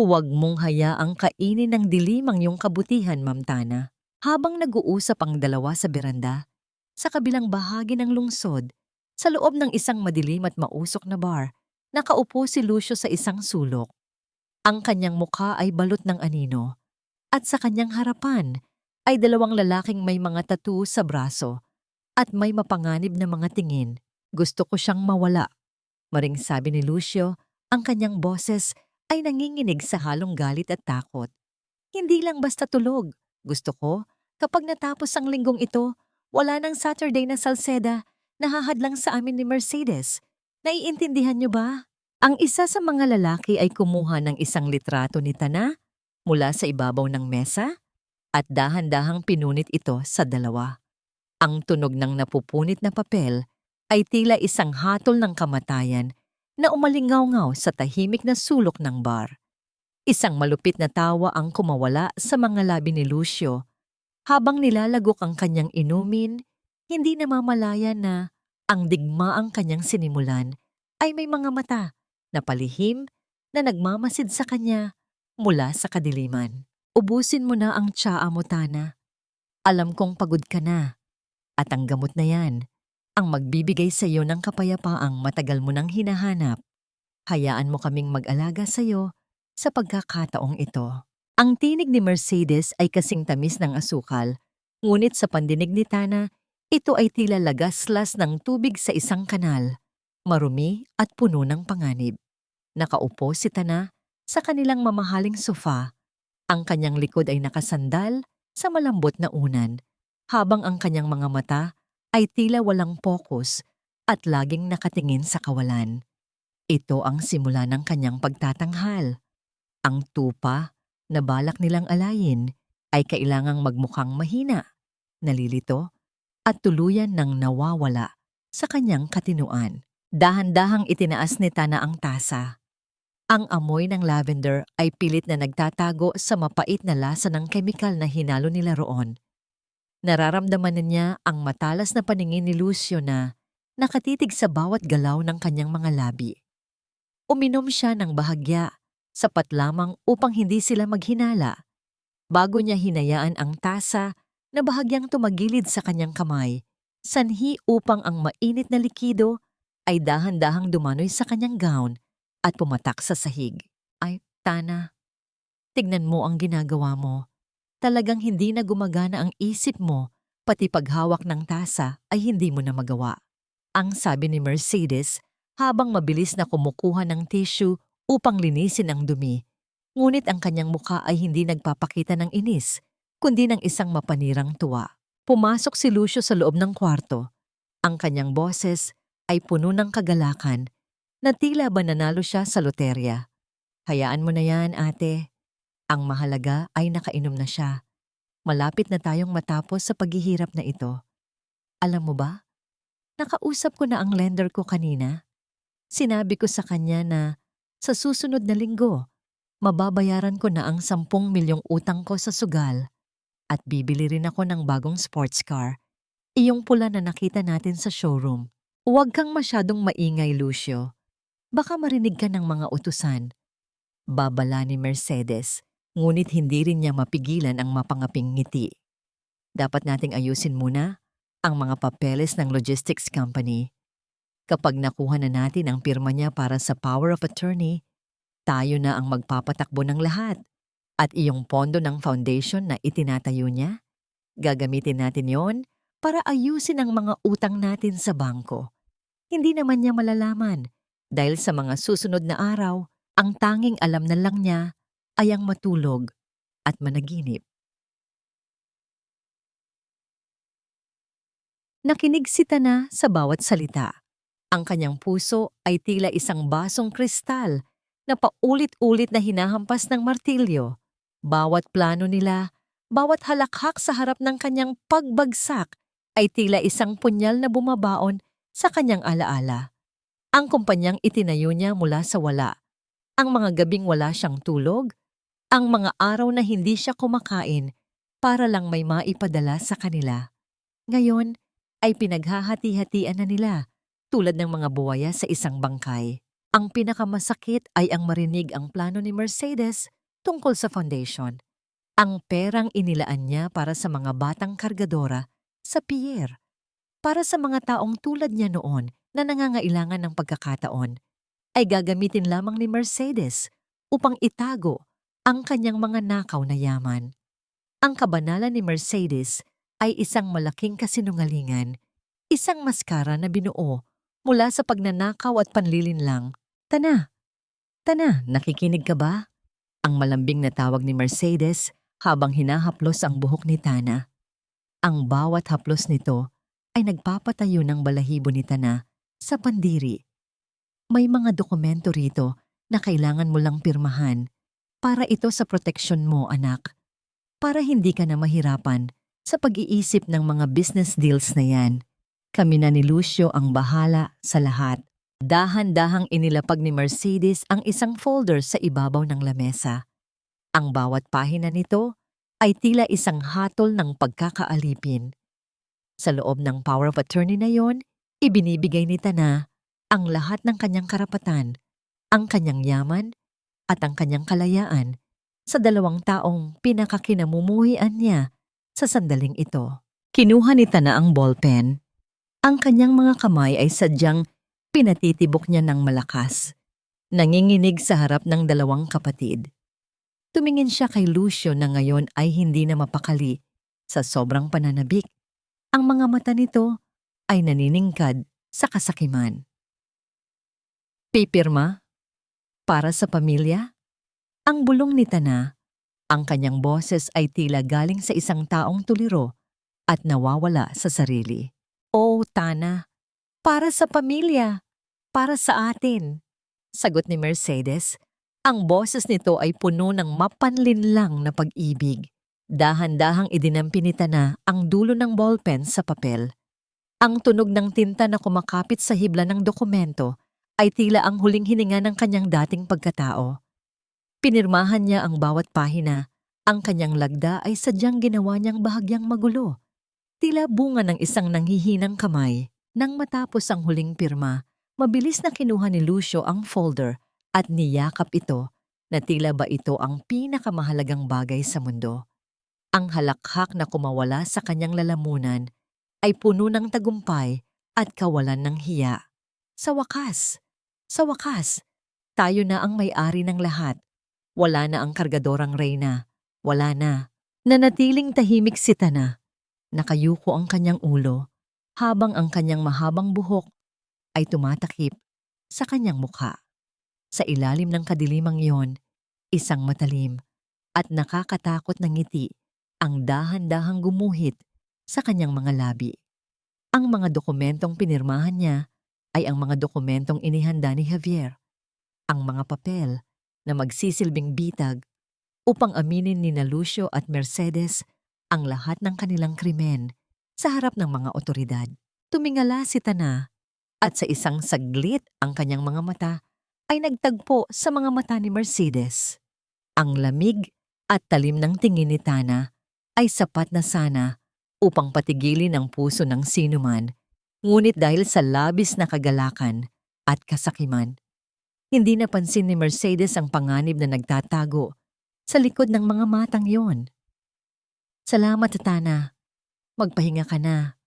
Huwag mong hayaang kainin ng dilim ang iyong kabutihan, Ma'am Tana. Habang nag-uusap ang dalawa sa beranda, sa kabilang bahagi ng lungsod, sa loob ng isang madilim at mausok na bar, nakaupo si Lucio sa isang sulok. Ang kanyang mukha ay balot ng anino, at sa kanyang harapan ay dalawang lalaking may mga tattoo sa braso at may mapanganib na mga tingin. Gusto ko siyang mawala. Maring sabi ni Lucio, ang kanyang boses ay nanginginig sa halong galit at takot. Hindi lang basta tulog. Gusto ko, kapag natapos ang linggong ito, wala nang Saturday na Salceda na hahadlang sa amin ni Mercedes. Naiintindihan niyo ba? Ang isa sa mga lalaki ay kumuha ng isang litrato ni Tana mula sa ibabaw ng mesa at dahan-dahang pinunit ito sa dalawa. Ang tunog ng napupunit na papel ay tila isang hatol ng kamatayan na umalingaw-ngaw sa tahimik na sulok ng bar. Isang malupit na tawa ang kumawala sa mga labi ni Lucio. Habang nilalagok ang kanyang inumin, hindi namamalaya na ang digmaang kanyang sinimulan ay may mga mata na palihim na nagmamasid sa kanya mula sa kadiliman. Ubusin mo na ang tsaa mo, Tana. Alam kong pagod ka na. At ang gamot na yan, ang magbibigay sa iyo ng kapayapaang matagal mo nang hinahanap. Hayaan mo kaming mag-alaga sa iyo sa pagkakataong ito. Ang tinig ni Mercedes ay kasing tamis ng asukal, ngunit sa pandinig ni Tana, ito ay tila lagaslas ng tubig sa isang kanal, marumi at puno ng panganib. Nakaupo si Tana sa kanilang mamahaling sofa. Ang kanyang likod ay nakasandal sa malambot na unan, habang ang kanyang mga mata ay tila walang pokus at laging nakatingin sa kawalan. Ito ang simula ng kanyang pagtatanghal. Ang tupa na balak nilang alayin ay kailangang magmukhang mahina, nalilito, at tuluyan ng nawawala sa kanyang katinuan. Dahan-dahang itinaas ni Tana ang tasa. Ang amoy ng lavender ay pilit na nagtatago sa mapait na lasa ng kemikal na hinalo nila roon. Nararamdaman na niya ang matalas na paningin ni Lucio na nakatitig sa bawat galaw ng kanyang mga labi. Uminom siya ng bahagya, sapat lamang upang hindi sila maghinala, bago niya hinayaan ang tasa na bahagyang tumagilid sa kanyang kamay, sanhi upang ang mainit na likido ay dahan-dahang dumanoy sa kanyang gown at pumatak sa sahig. Ay, Tana, tignan mo ang ginagawa mo. Talagang hindi na gumagana ang isip mo, pati paghawak ng tasa ay hindi mo na magawa. Ang sabi ni Mercedes habang mabilis na kumukuha ng tissue upang linisin ang dumi. Ngunit ang kanyang mukha ay hindi nagpapakita ng inis, kundi ng isang mapanirang tuwa. Pumasok si Lucio sa loob ng kwarto. Ang kanyang boses ay puno ng kagalakan na tila ba nanalo siya sa loterya. Hayaan mo na yan, ate. Ang mahalaga ay nakainom na siya. Malapit na tayong matapos sa paghihirap na ito. Alam mo ba, nakausap ko na ang lender ko kanina. Sinabi ko sa kanya na sa susunod na linggo, mababayaran ko na ang 10 milyong utang ko sa sugal at bibili rin ako ng bagong sports car, iyong pula na nakita natin sa showroom. Huwag kang masyadong maingay, Lucio. Baka marinig ka ng mga utusan. Babala ni Mercedes, ngunit hindi rin niya mapigilan ang mapangaping ngiti. Dapat nating ayusin muna ang mga papeles ng logistics company. Kapag nakuha na natin ang pirma niya para sa power of attorney, tayo na ang magpapatakbo ng lahat. At iyong pondo ng foundation na itinatayo niya, gagamitin natin yon para ayusin ang mga utang natin sa bangko. Hindi naman niya malalaman dahil sa mga susunod na araw, ang tanging alam na lang niya ay ang matulog at managinip. Nakinig si Tana sa bawat salita. Ang kanyang puso ay tila isang basong kristal na paulit-ulit na hinahampas ng martilyo. Bawat plano nila, bawat halakhak sa harap ng kanyang pagbagsak ay tila isang punyal na bumabaon sa kanyang alaala. Ang kumpanyang itinayo niya mula sa wala. Ang mga gabing wala siyang tulog, ang mga araw na hindi siya kumakain para lang may maipadala sa kanila. Ngayon ay pinaghahati-hatian na nila tulad ng mga buwaya sa isang bangkay. Ang pinakamasakit ay ang marinig ang plano ni Mercedes tungkol sa foundation. Ang perang inilaan niya para sa mga batang kargadora sa pier, para sa mga taong tulad niya noon na nangangailangan ng pagkakataon, ay gagamitin lamang ni Mercedes upang itago ang kanyang mga nakaw na yaman. Ang kabanalan ni Mercedes ay isang malaking kasinungalingan, isang maskara na binuo mula sa pagnanakaw at panlilinlang. Tana, nakikinig ka ba? Ang malambing na tawag ni Mercedes habang hinahaplos ang buhok ni Tana. Ang bawat haplos nito ay nagpapatayo ng balahibo ni Tana sa pandiri. May mga dokumento rito na kailangan mo lang pirmahan para ito sa proteksyon mo, anak. Para hindi ka na mahirapan sa pag-iisip ng mga business deals na yan. Kami na ni Lucio ang bahala sa lahat. Dahan-dahang inilapag ni Mercedes ang isang folder sa ibabaw ng lamesa. Ang bawat pahina nito ay tila isang hatol ng pagkakaalipin. Sa loob ng power of attorney na yon, ibinibigay ni Tana ang lahat ng kanyang karapatan, ang kanyang yaman at ang kanyang kalayaan sa 2 taong pinakakinamumuhian niya sa sandaling ito. Kinuha ni Tana ang ballpen. Ang kanyang mga kamay ay sadyang pinatitibok niya ng malakas. Nanginginig sa harap ng 2 kapatid. Tumingin siya kay Lucio na ngayon ay hindi na mapakali sa sobrang pananabik. Ang mga mata nito ay naniningkad sa kasakiman. Pipirma? Para sa pamilya? Ang bulong ni Tana, ang kanyang boses ay tila galing sa isang taong tuliro at nawawala sa sarili. "Oh, Tana, para sa pamilya, para sa atin," sagot ni Mercedes. Ang boses nito ay puno ng mapanlinlang na pag-ibig. Dahan-dahang idinampi ni Tana ang dulo ng ballpen sa papel. Ang tunog ng tinta na kumakapit sa hibla ng dokumento ay tila ang huling hininga ng kanyang dating pagkatao. Pinirmahan niya ang bawat pahina. Ang kanyang lagda ay sadyang ginawa niyang bahagyang magulo. Tila bunga ng isang nanghihinang kamay. Nang matapos ang huling pirma, mabilis na kinuha ni Lucio ang folder at niyakap ito na tila ba ito ang pinakamahalagang bagay sa mundo. Ang halakhak na kumawala sa kanyang lalamunan ay puno ng tagumpay at kawalan ng hiya. Sa wakas, tayo na ang may-ari ng lahat. Wala na ang kargadorang Reyna. Wala na. Nanatiling tahimik si Tana. Nakayuko ang kanyang ulo habang ang kanyang mahabang buhok ay tumatakip sa kanyang mukha. Sa ilalim ng kadilimang iyon, isang matalim at nakakatakot na ngiti ang dahan-dahang gumuhit sa kanyang mga labi. Ang mga dokumentong pinirmahan niya ay ang mga dokumentong inihanda ni Javier. Ang mga papel na magsisilbing bitag upang aminin ni Lucio at Mercedes ang lahat ng kanilang krimen sa harap ng mga otoridad. Tumingala si Tana at sa isang saglit ang kanyang mga mata ay nagtagpo sa mga mata ni Mercedes. Ang lamig at talim ng tingin ni Tana ay sapat na sana upang patigilin ang puso ng sinuman, ngunit dahil sa labis na kagalakan at kasakiman, hindi napansin ni Mercedes ang panganib na nagtatago sa likod ng mga matang yon. "Salamat, Tana. Magpahinga ka na.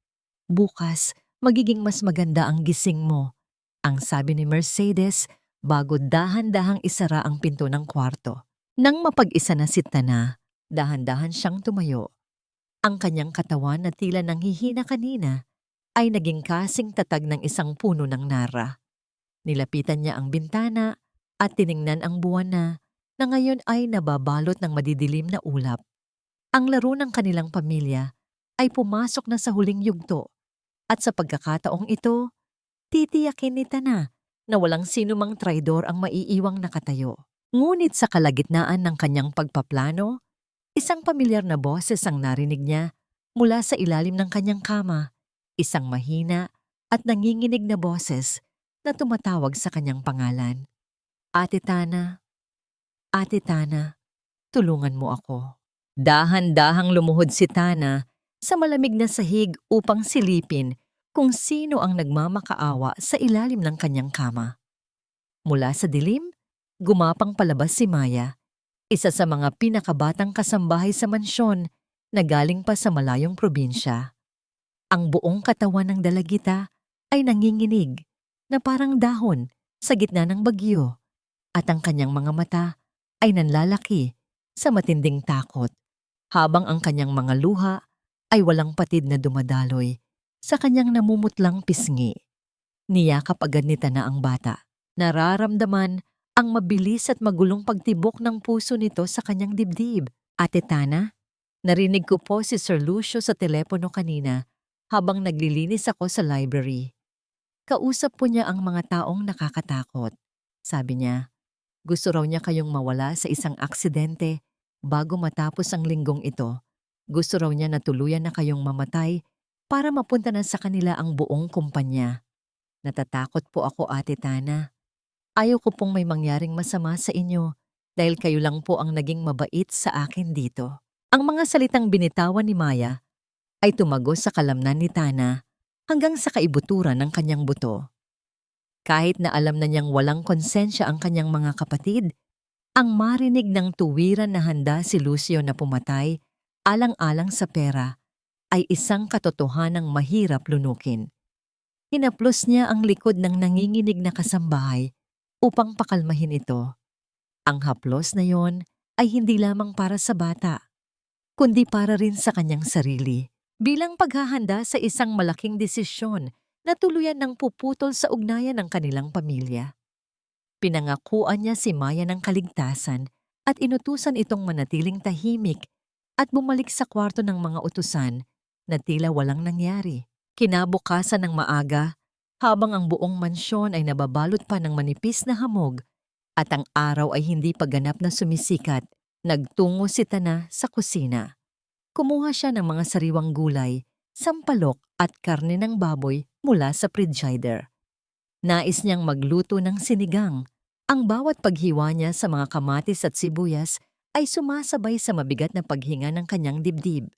Bukas, magiging mas maganda ang gising mo," ang sabi ni Mercedes bago dahan-dahang isara ang pinto ng kwarto. Nang mapag-isa na si Tana, dahan-dahan siyang tumayo. Ang kanyang katawan na tila nanghihina kanina ay naging kasing tatag ng isang puno ng nara. Nilapitan niya ang bintana at tiningnan ang buwan na ngayon ay nababalot ng madidilim na ulap. Ang laro ng kanilang pamilya ay pumasok na sa huling yugto at sa pagkakataong ito, titiyakin ni Tana na walang sinumang traidor ang maiiwang nakatayo. Ngunit sa kalagitnaan ng kanyang pagpaplano, isang pamilyar na boses ang narinig niya mula sa ilalim ng kanyang kama, isang mahina at nanginginig na boses na tumatawag sa kanyang pangalan. Ate Tana, tulungan mo ako." Dahan-dahang lumuhod si Tana sa malamig na sahig upang silipin kung sino ang nagmamakaawa sa ilalim ng kanyang kama. Mula sa dilim, gumapang palabas si Maya, isa sa mga pinakabatang kasambahay sa mansyon na galing pa sa malayong probinsya. Ang buong katawan ng dalagita ay nanginginig na parang dahon sa gitna ng bagyo at ang kanyang mga mata ay nanlalaki sa matinding takot habang ang kanyang mga luha ay walang patid na dumadaloy sa kanyang namumutlang pisngi. Niyakap agad ni Tana ang bata. Nararamdaman ang mabilis at magulong pagtibok ng puso nito sa kanyang dibdib. "Ate Tana, narinig ko po si Sir Lucio sa telepono kanina habang naglilinis ako sa library. Kausap po niya ang mga taong nakakatakot. Sabi niya, gusto raw niya kayong mawala sa isang aksidente bago matapos ang linggong ito. Gusto raw niya na tuluyan na kayong mamatay para mapunta na sa kanila ang buong kumpanya. Natatakot po ako, Ate Tana. Ayaw ko pong may mangyaring masama sa inyo dahil kayo lang po ang naging mabait sa akin dito." Ang mga salitang binitawan ni Maya ay tumagos sa kalamnan ni Tana hanggang sa kaibuturan ng kanyang buto. Kahit na alam na niyang walang konsensya ang kanyang mga kapatid, ang marinig ng tuwiran na handa si Lucio na pumatay alang-alang sa pera ay isang katotohanang mahirap lunukin. Hinaplos niya ang likod ng nanginginig na kasambahay upang pakalmahin ito. Ang haplos na yon ay hindi lamang para sa bata, kundi para rin sa kanyang sarili, bilang paghahanda sa isang malaking desisyon na tuluyan ng puputol sa ugnayan ng kanilang pamilya. Pinangakuan niya si Maya ng kaligtasan at inutusan itong manatiling tahimik at bumalik sa kwarto ng mga utusan na tila walang nangyari. Kinabukasan ng maaga, habang ang buong mansyon ay nababalot pa ng manipis na hamog at ang araw ay hindi pa ganap na sumisikat, nagtungo si Tana sa kusina. Kumuha siya ng mga sariwang gulay, sampalok at karne ng baboy mula sa frigider. Nais niyang magluto ng sinigang. Ang bawat paghiwa niya sa mga kamatis at sibuyas ay sumasabay sa mabigat na paghinga ng kanyang dibdib.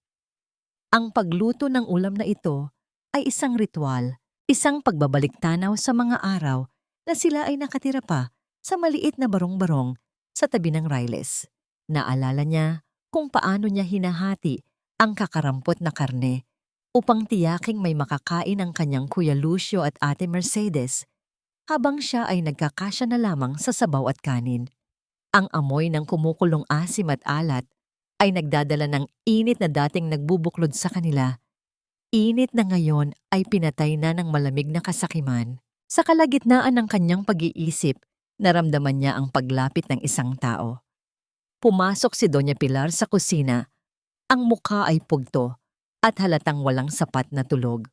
Ang pagluto ng ulam na ito ay isang ritual, isang pagbabalik-tanaw sa mga araw na sila ay nakatira pa sa maliit na barong-barong sa tabi ng Riles. Naalala niya kung paano niya hinahati ang kakarampot na karne upang tiyaking may makakain ang kanyang Kuya Lucio at Ate Mercedes habang siya ay nagkakasya na lamang sa sabaw at kanin. Ang amoy ng kumukulong asim at alat ay nagdadala ng init na dating nagbubuklod sa kanila. Init na ngayon ay pinatay na ng malamig na kasakiman. Sa kalagitnaan ng kanyang pag-iisip, naramdaman niya ang paglapit ng isang tao. Pumasok si Doña Pilar sa kusina. Ang mukha ay pugto at halatang walang sapat na tulog.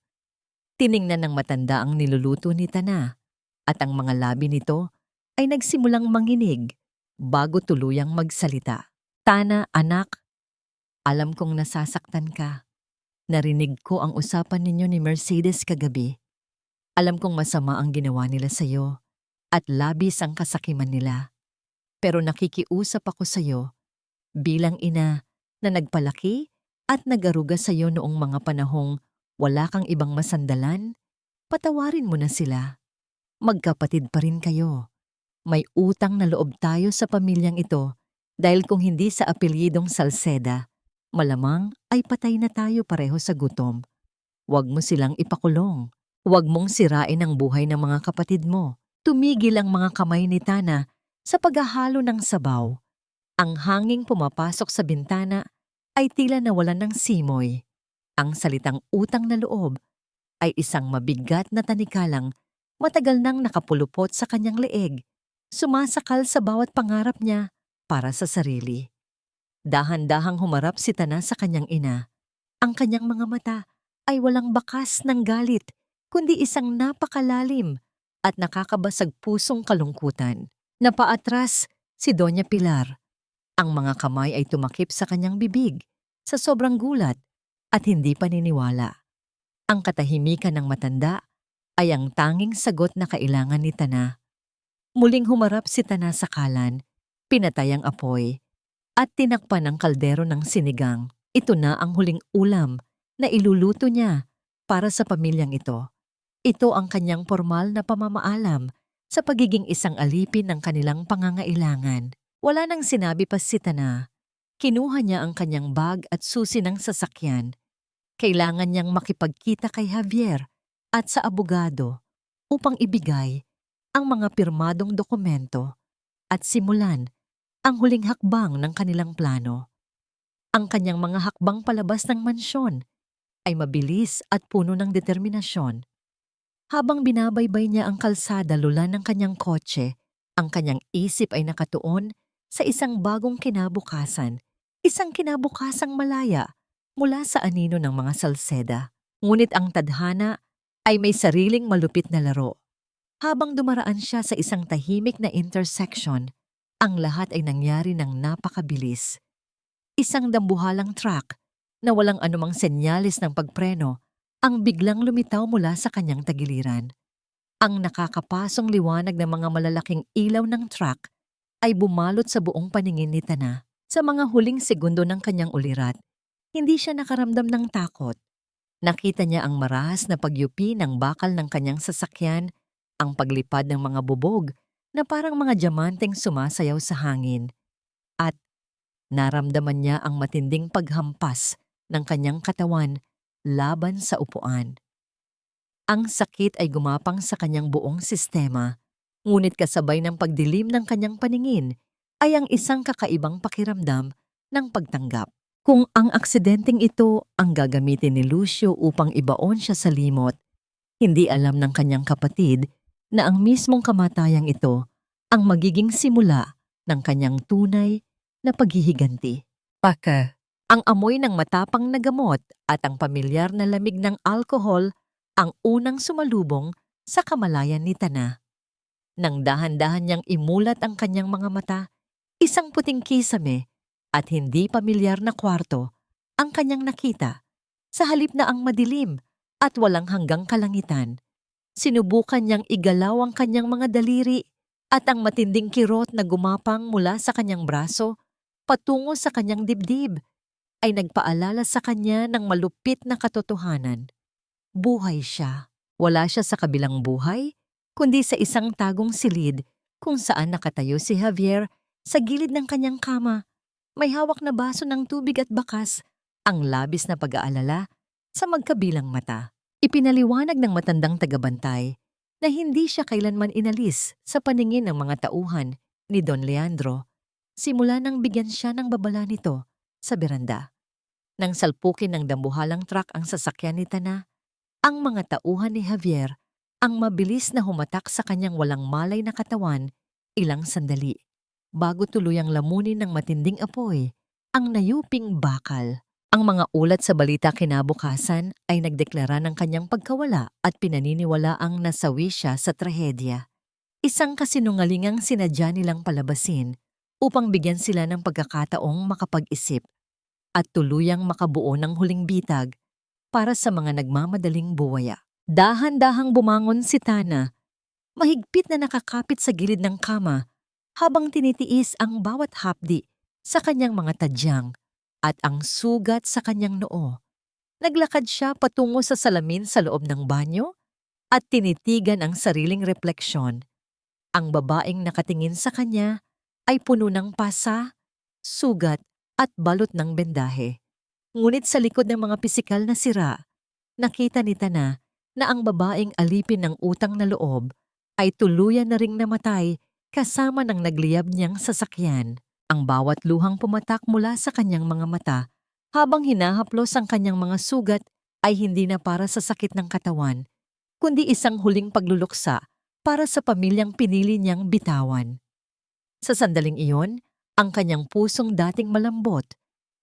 Tiningnan ng matanda ang niluluto ni Tana at ang mga labi nito ay nagsimulang manginig bago tuluyang magsalita. Tana, anak, alam kong nasasaktan ka. Narinig ko ang usapan ninyo ni Mercedes kagabi. Alam kong masama ang ginawa nila sa'yo at labis ang kasakiman nila. Pero nakikiusap ako sa'yo bilang ina na nagpalaki at nag-aruga sa'yo noong mga panahong wala kang ibang masandalan. Patawarin mo na sila. Magkapatid pa rin kayo. May utang na loob tayo sa pamilyang ito dahil kung hindi sa apelyidong Salceda, malamang ay patay na tayo pareho sa gutom. Huwag mo silang ipakulong. Huwag mong sirain ang buhay ng mga kapatid mo. Tumigil ang mga kamay ni Tana sa paghahalo ng sabaw. Ang hanging pumapasok sa bintana ay tila nawalan ng simoy. Ang salitang utang na loob ay isang mabigat na tanikalang matagal nang nakapulupot sa kanyang leeg, sumasakal sa bawat pangarap niya para sa sarili. Dahan-dahang humarap si Tana sa kanyang ina. Ang kanyang mga mata ay walang bakas ng galit, kundi isang napakalalim at nakakabasag pusong kalungkutan. Napaatras si Doña Pilar. Ang mga kamay ay tumakip sa kanyang bibig sa sobrang gulat at hindi paniniwala. Ang katahimikan ng matanda ay ang tanging sagot na kailangan ni Tana. Muling humarap si Tana sa kalan, pinatay ang apoy, at tinakpan ang kaldero ng sinigang. Ito na ang huling ulam na iluluto niya para sa pamilyang ito. Ito ang kanyang formal na pamamaalam sa pagiging isang alipin ng kanilang pangangailangan. Wala nang sinabi pa si Tana. Kinuha niya ang kanyang bag at susi ng sasakyan. Kailangan niyang makipagkita kay Javier at sa abogado upang ibigay ang mga pirmadong dokumento at simulan ang huling hakbang ng kanilang plano. Ang kanyang mga hakbang palabas ng mansyon ay mabilis at puno ng determinasyon. Habang binabaybay niya ang kalsada lula ng kanyang kotse, ang kanyang isip ay nakatuon sa isang bagong kinabukasan, isang kinabukasang malaya mula sa anino ng mga Salceda. Ngunit ang tadhana ay may sariling malupit na laro. Habang dumaraan siya sa isang tahimik na intersection, ang lahat ay nangyari ng napakabilis. Isang dambuhalang truck na walang anumang senyales ng pagpreno ang biglang lumitaw mula sa kanyang tagiliran. Ang nakakapasong liwanag ng mga malalaking ilaw ng truck ay bumalot sa buong paningin ni Tana. Sa mga huling segundo ng kanyang ulirat, hindi siya nakaramdam ng takot. Nakita niya ang marahas na pagyupi ng bakal ng kanyang sasakyan, ang paglipad ng mga bubog na parang mga diamanteng sumasayaw sa hangin. At naramdaman niya ang matinding paghampas ng kanyang katawan laban sa upuan. Ang sakit ay gumapang sa kanyang buong sistema, ngunit kasabay ng pagdilim ng kanyang paningin ay ang isang kakaibang pakiramdam ng pagtanggap. Kung ang aksidenteng ito ang gagamitin ni Lucio upang ibaon siya sa limot, hindi alam ng kanyang kapatid na ang mismong kamatayang ito ang magiging simula ng kanyang tunay na paghihiganti. Baka Ang amoy ng matapang na gamot at ang pamilyar na lamig ng alkohol ang unang sumalubong sa kamalayan ni Tana. Nang dahan-dahan niyang imulat ang kanyang mga mata, isang puting kisame at hindi pamilyar na kwarto ang kanyang nakita. Sa halip na ang madilim at walang hanggang kalangitan, sinubukan niyang igalaw ang kanyang mga daliri at ang matinding kirot na gumapang mula sa kanyang braso patungo sa kanyang dibdib ay nagpaalala sa kanya ng malupit na katotohanan. Buhay siya. Wala siya sa kabilang buhay, kundi sa isang tagong silid kung saan nakatayo si Javier sa gilid ng kanyang kama. May hawak na baso ng tubig at bakas, ang labis na pag-aalala sa magkabilang mata. Ipinaliwanag ng matandang tagabantay na hindi siya kailanman inalis sa paningin ng mga tauhan ni Don Leandro simula nang bigyan siya ng babala nito sa beranda. Nang salpukin ng dambuhalang truck ang sasakyan ni Tana, ang mga tauhan ni Javier ang mabilis na humatak sa kanyang walang malay na katawan ilang sandali bago tuluyang lamunin ng matinding apoy ang nayuping bakal. Ang mga ulat sa balita kinabukasan ay nagdeklara ng kanyang pagkawala at pinaniniwala ang nasawi siya sa trahedya. Isang kasinungalingang sinadya nilang palabasin upang bigyan sila ng pagkakataong makapag-isip at tuluyang makabuo ng huling bitag para sa mga nagmamadaling buwaya. Dahan-dahang bumangon si Tana, mahigpit na nakakapit sa gilid ng kama habang tinitiis ang bawat hapdi sa kanyang mga tadyang at ang sugat sa kanyang noo. Naglakad siya patungo sa salamin sa loob ng banyo at tinitigan ang sariling refleksyon. Ang babaeng nakatingin sa kanya ay puno ng pasa, sugat at balot ng bendahe. Ngunit sa likod ng mga pisikal na sira, nakita ni Tana na ang babaeng alipin ng utang na loob ay tuluyan na ring namatay kasama ng nagliyab niyang sasakyan. Ang bawat luhang pumatak mula sa kanyang mga mata habang hinahaplos ang kanyang mga sugat ay hindi na para sa sakit ng katawan, kundi isang huling pagluluksa para sa pamilyang pinili niyang bitawan. Sa sandaling iyon, ang kanyang pusong dating malambot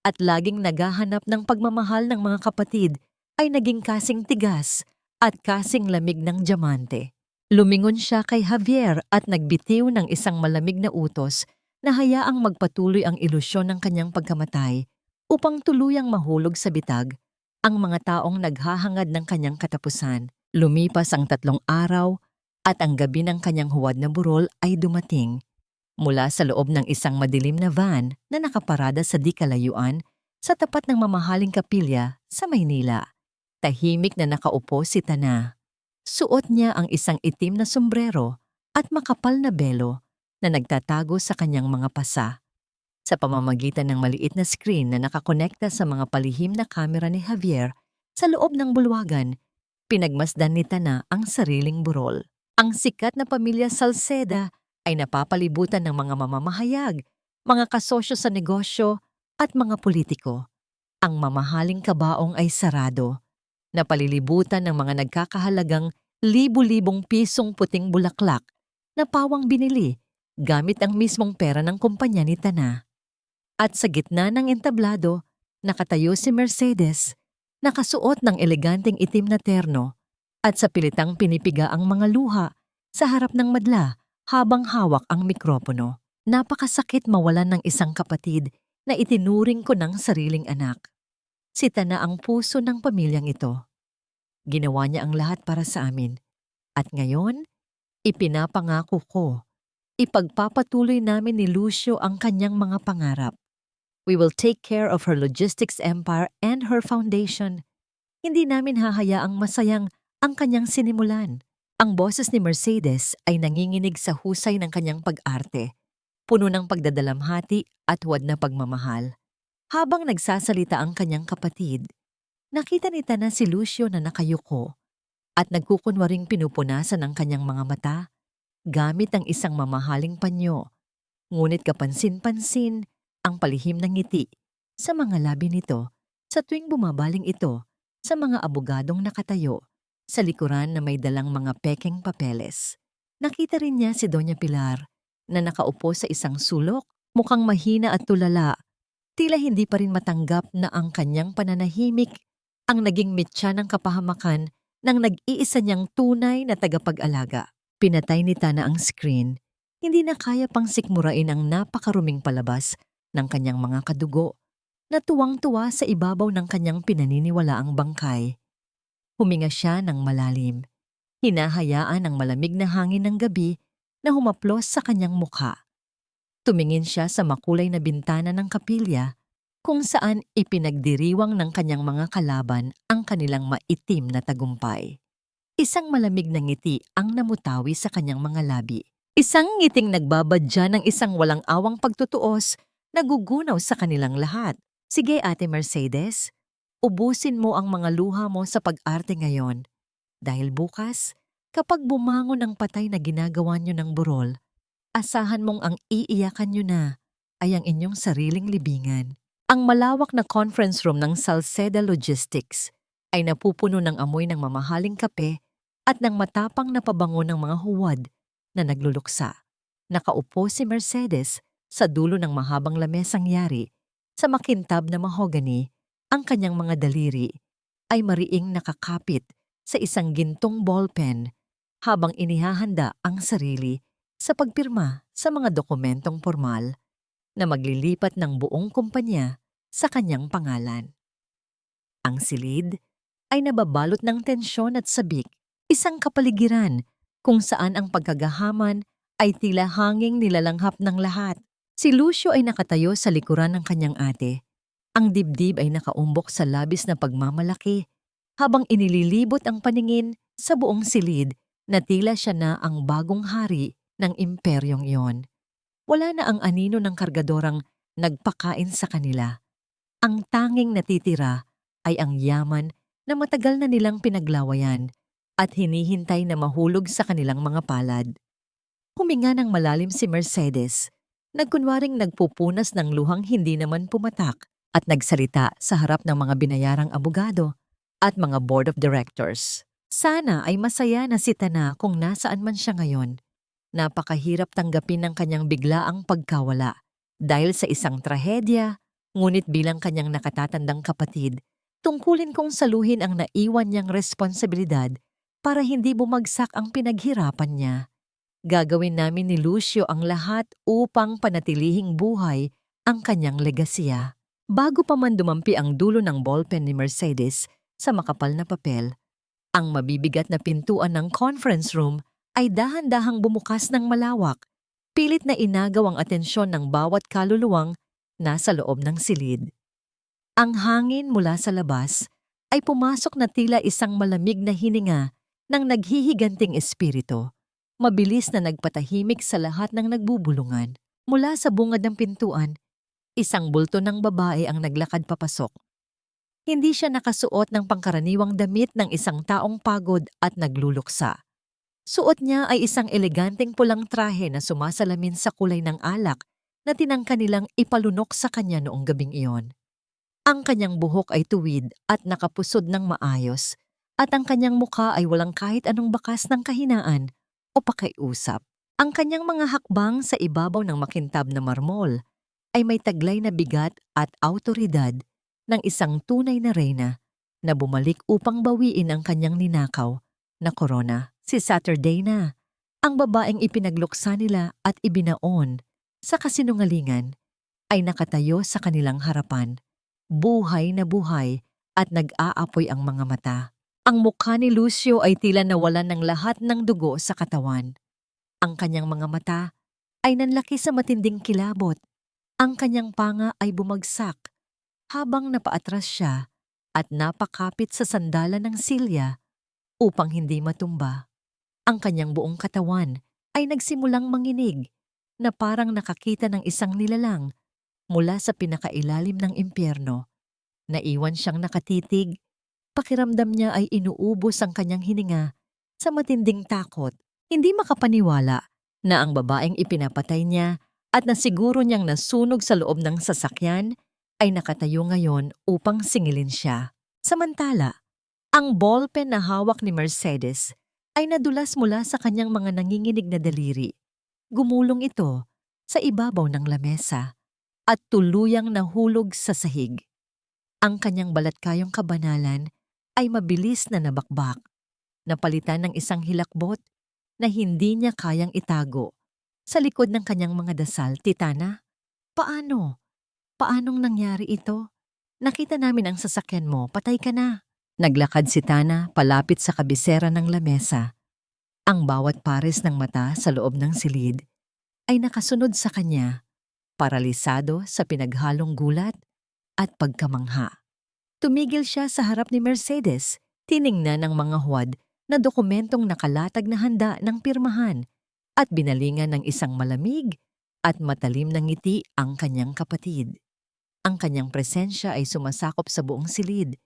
at laging naghahanap ng pagmamahal ng mga kapatid ay naging kasing tigas at kasing lamig ng diamante. Lumingon siya kay Javier at nagbitiw ng isang malamig na utos na hayaang magpatuloy ang ilusyon ng kanyang pagkamatay upang tuluyang mahulog sa bitag ang mga taong naghahangad ng kanyang katapusan. Lumipas ang 3 araw at ang gabi ng kanyang huwad na burol ay dumating. Mula sa loob ng isang madilim na van na nakaparada sa di kalayuan sa tapat ng mamahaling kapilya sa Maynila. Tahimik na nakaupo si Tana. Suot niya ang isang itim na sombrero at makapal na belo na nagtatago sa kanyang mga pasa. Sa pamamagitan ng maliit na screen na nakakonekta sa mga palihim na kamera ni Javier sa loob ng bulwagan, pinagmasdan ni Tana ang sariling burol. Ang sikat na pamilya Salceda ay napapalibutan ng mga mamamahayag, mga kasosyo sa negosyo at mga politiko. Ang mamahaling kabaong ay sarado, napalilibutan ng mga nagkakahalagang libu-libong pisong puting bulaklak na pawang binili gamit ang mismong pera ng kumpanya ni Tana. At sa gitna ng entablado, nakatayo si Mercedes, nakasuot ng eleganteng itim na terno at sa pilitang pinipiga ang mga luha sa harap ng madla habang hawak ang mikropono. Napakasakit mawalan ng isang kapatid na itinuring ko ng sariling anak. Si Tana ang puso ng pamilyang ito. Ginawa niya ang lahat para sa amin. At ngayon, ipinapangako ko, ipagpapatuloy namin ni Lucio ang kanyang mga pangarap. We will take care of her logistics empire and her foundation. Hindi namin hahayaang masayang ang kanyang sinimulan. Ang boses ni Mercedes ay nanginginig sa husay ng kanyang pag-arte, puno ng pagdadalamhati at huwad na pagmamahal. Habang nagsasalita ang kanyang kapatid, nakita ni Tana si Lucio na nakayuko at nagkukunwaring pinupunasan ang kanyang mga mata gamit ang isang mamahaling panyo. Ngunit kapansin-pansin ang palihim ng ngiti sa mga labi nito sa tuwing bumabaling ito sa mga abogadong nakatayo sa likuran na may dalang mga pekeng papeles. Nakita rin niya si Doña Pilar na nakaupo sa isang sulok, mukhang mahina at tulala. Tila hindi pa rin matanggap na ang kanyang pananahimik ang naging mitya ng kapahamakan ng nag-iisa niyang tunay na tagapag-alaga. Pinatay ni Tana ang screen. Hindi na kaya pang sikmurain ang napakaruming palabas ng kanyang mga kadugo na tuwang-tuwa sa ibabaw ng kanyang pinaniniwalaang bangkay. Huminga siya ng malalim. Hinahayaan ang malamig na hangin ng gabi na humaplos sa kanyang mukha. Tumingin siya sa makulay na bintana ng kapilya kung saan ipinagdiriwang ng kanyang mga kalaban ang kanilang maitim na tagumpay. Isang malamig na ngiti ang namutawi sa kanyang mga labi. Isang ngiting nagbabadya ng isang walang awang pagtutuos na gugunaw sa kanilang lahat. Sige Ate Mercedes, ubusin mo ang mga luha mo sa pag-arte ngayon. Dahil bukas, kapag bumangon ang patay na ginagawa nyo ng burol, asahan mong ang iiyakan nyo na ay ang inyong sariling libingan. Ang malawak na conference room ng Salceda Logistics ay napupuno ng amoy ng mamahaling kape at ng matapang na pabango ng mga huwad na nagluluksa. Nakaupo si Mercedes sa dulo ng mahabang lamesang yari sa makintab na mahogany. Ang kanyang mga daliri ay mariing nakakapit sa isang gintong ballpen habang inihahanda ang sarili sa pagpirma sa mga dokumentong formal na maglilipat ng buong kumpanya sa kanyang pangalan. Ang silid ay nababalot ng tensyon at sabik, isang kapaligiran kung saan ang pagkagahaman ay tila hanging nilalanghap ng lahat. Si Lucio ay nakatayo sa likuran ng kanyang ate. Ang dibdib ay nakaumbok sa labis na pagmamalaki habang inililibot ang paningin sa buong silid na tila siya na ang bagong hari ng imperyong iyon. Wala na ang anino ng kargadorang nagpakain sa kanila. Ang tanging natitira ay ang yaman na matagal na nilang pinaglawayan at hinihintay na mahulog sa kanilang mga palad. Huminga ng malalim si Mercedes, nagkunwaring nagpupunas ng luhang hindi naman pumatak at nagsalita sa harap ng mga binayarang abogado at mga board of directors. Sana ay masaya na si Tana kung nasaan man siya ngayon. Napakahirap tanggapin ng kanyang biglaang pagkawala dahil sa isang trahedya, ngunit bilang kanyang nakatatandang kapatid, tungkulin kong saluhin ang naiwan niyang responsibilidad para hindi bumagsak ang pinaghirapan niya. Gagawin namin ni Lucio ang lahat upang panatilihing buhay ang kanyang legasiya. Bago pa man dumampi ang dulo ng ballpen ni Mercedes sa makapal na papel, ang mabibigat na pintuan ng conference room ay dahan-dahang bumukas ng malawak, pilit na inagaw ang atensyon ng bawat kaluluwang nasa loob ng silid. Ang hangin mula sa labas ay pumasok na tila isang malamig na hininga ng naghihiganting espiritu, mabilis na nagpatahimik sa lahat ng nagbubulungan. Mula sa bungad ng pintuan, isang bulto ng babae ang naglakad papasok. Hindi siya nakasuot ng pangkaraniwang damit ng isang taong pagod at nagluluksa. Suot niya ay isang eleganteng pulang trahe na sumasalamin sa kulay ng alak na tinangka nilang ipalunok sa kanya noong gabing iyon. Ang kanyang buhok ay tuwid at nakapusod ng maayos, at ang kanyang mukha ay walang kahit anong bakas ng kahinaan o pakiusap. Ang kanyang mga hakbang sa ibabaw ng makintab na marmol ay may taglay na bigat at awtoridad ng isang tunay na reyna na bumalik upang bawiin ang kanyang ninakaw na korona. Si Saturday na, ang babaeng ipinagluksa nila at ibinaon sa kasinungalingan, ay nakatayo sa kanilang harapan, buhay na buhay at nag-aapoy ang mga mata. Ang mukha ni Lucio ay tila nawalan ng lahat ng dugo sa katawan. Ang kanyang mga mata ay nanlaki sa matinding kilabot. Ang kanyang panga ay bumagsak habang napaatras siya at napakapit sa sandalan ng silya upang hindi matumba. Ang kanyang buong katawan ay nagsimulang manginig na parang nakakita ng isang nilalang mula sa pinakailalim ng impyerno. Naiwan siyang nakatitig, pakiramdam niya ay inuubos ang kanyang hininga sa matinding takot. Hindi makapaniwala na ang babaeng ipinapatay niya at nasiguro niyang nasunog sa loob ng sasakyan ay nakatayo ngayon upang singilin siya. Samantala, ang ballpen na hawak ni Mercedes ay nadulas mula sa kanyang mga nanginginig na daliri. Gumulong ito sa ibabaw ng lamesa at tuluyang nahulog sa sahig. Ang kanyang balatkayong kabanalan ay mabilis na nabakbak, napalitan ng isang hilakbot na hindi niya kayang itago. Sa likod ng kanyang mga dasal, Titana, paano? Paanong nangyari ito? Nakita namin ang sasakyan mo, patay ka na. Naglakad si Tana palapit sa kabisera ng lamesa. Ang bawat pares ng mata sa loob ng silid ay nakasunod sa kanya, paralisado sa pinaghalong gulat at pagkamangha. Tumigil siya sa harap ni Mercedes, tiningnan ng mga huwad na dokumentong nakalatag na handa ng pirmahan at binalingan ng isang malamig at matalim na ngiti ang kanyang kapatid. Ang kanyang presensya ay sumasakop sa buong silid.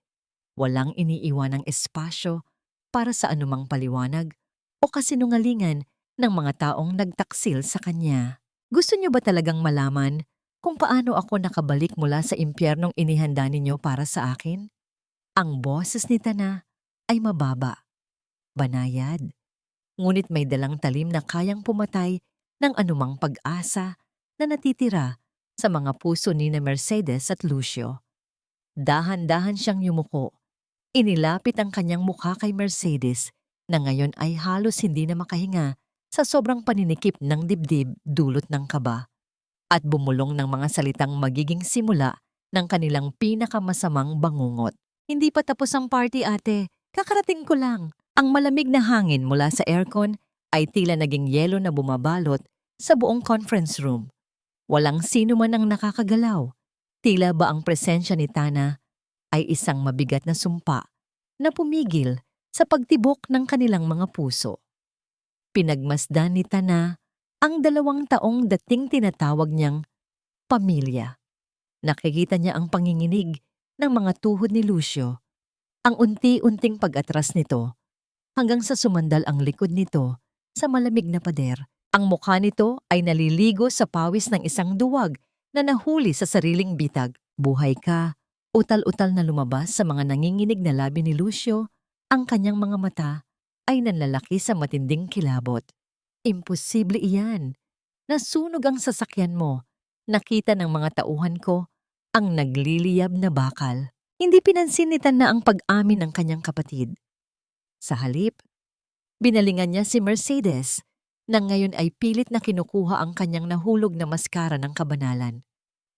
Walang iniiwanang espasyo para sa anumang paliwanag o kasinungalingan ng mga taong nagtaksil sa kanya. Gusto niyo ba talagang malaman kung paano ako nakabalik mula sa impyernong inihanda ninyo para sa akin? Ang boses ni Tana ay mababa, banayad, ngunit may dalang talim na kayang pumatay ng anumang pag-asa na natitira sa mga puso ni Mercedes at Lucio. Dahan-dahan siyang yumuko. Inilapit ang kanyang mukha kay Mercedes na ngayon ay halos hindi na makahinga sa sobrang paninikip ng dibdib dulot ng kaba at bumulong ng mga salitang magiging simula ng kanilang pinakamasamang bangungot. Hindi pa tapos ang party, ate. Kakarating ko lang. Ang malamig na hangin mula sa aircon ay tila naging yelo na bumabalot sa buong conference room. Walang sino man ang nakakagalaw. Tila ba ang presensya ni Tana ay isang mabigat na sumpa na pumigil sa pagtibok ng kanilang mga puso. Pinagmasdan ni Tana ang 2 taong dating tinatawag niyang pamilya. Nakikita niya ang panginginig ng mga tuhod ni Lucio, ang unti-unting pag-atras nito hanggang sa sumandal ang likod nito sa malamig na pader. Ang mukha nito ay naliligo sa pawis ng isang duwag na nahuli sa sariling bitag. Buhay ka, utal-utal na lumabas sa mga nanginginig na labi ni Lucio, ang kanyang mga mata ay nanlalaki sa matinding kilabot. Imposible iyan. Nasunog ang sasakyan mo. Nakita ng mga tauhan ko ang nagliliyab na bakal. Hindi pinansin ni Tana ang pag-amin ng kanyang kapatid. Sa halip, binalingan niya si Mercedes na ngayon ay pilit na kinukuha ang kanyang nahulog na maskara ng kabanalan.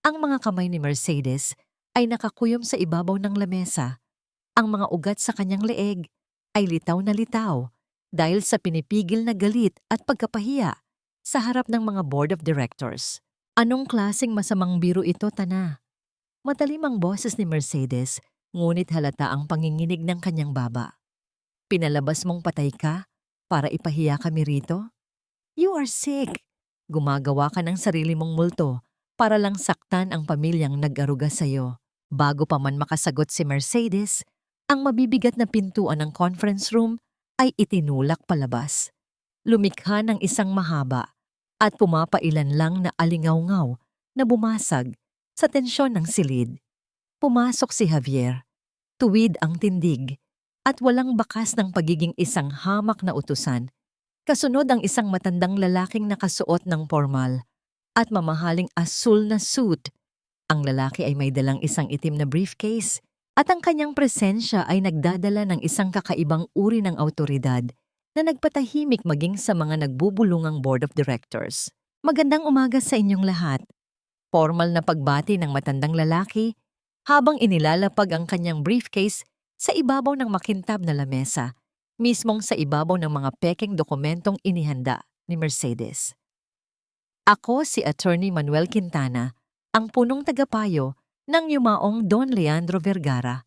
Ang mga kamay ni Mercedes ay nakakuyom sa ibabaw ng lamesa. Ang mga ugat sa kanyang leeg ay litaw na litaw dahil sa pinipigil na galit at pagkapahiya sa harap ng mga board of directors. Anong klaseng masamang biro ito, Tana? Matalim ang boses ni Mercedes, ngunit halata ang panginginig ng kanyang baba. Pinalabas mong patay ka para ipahiya kami rito? You are sick. Gumagawa ka ng sarili mong multo para lang saktan ang pamilyang nag-aruga sa'yo. Bago pa man makasagot si Mercedes, ang mabibigat na pintuan ng conference room ay itinulak palabas. Lumikha ng isang mahaba at pumapailan lang na alingaw-ngaw na bumasag sa tensyon ng silid. Pumasok si Javier, tuwid ang tindig at walang bakas ng pagiging isang hamak na utusan. Kasunod ang isang matandang lalaking nakasuot ng formal at mamahaling asul na suit. Ang lalaki ay may dalang isang itim na briefcase at ang kanyang presensya ay nagdadala ng isang kakaibang uri ng awtoridad na nagpatahimik maging sa mga nagbubulungang board of directors. Magandang umaga sa inyong lahat. Formal na pagbati ng matandang lalaki habang inilalapag ang kanyang briefcase sa ibabaw ng makintab na lamesa, mismong sa ibabaw ng mga pekeng dokumentong inihanda ni Mercedes. Ako si Attorney Manuel Quintana, ang punong tagapayo ng yumaong Don Leandro Vergara.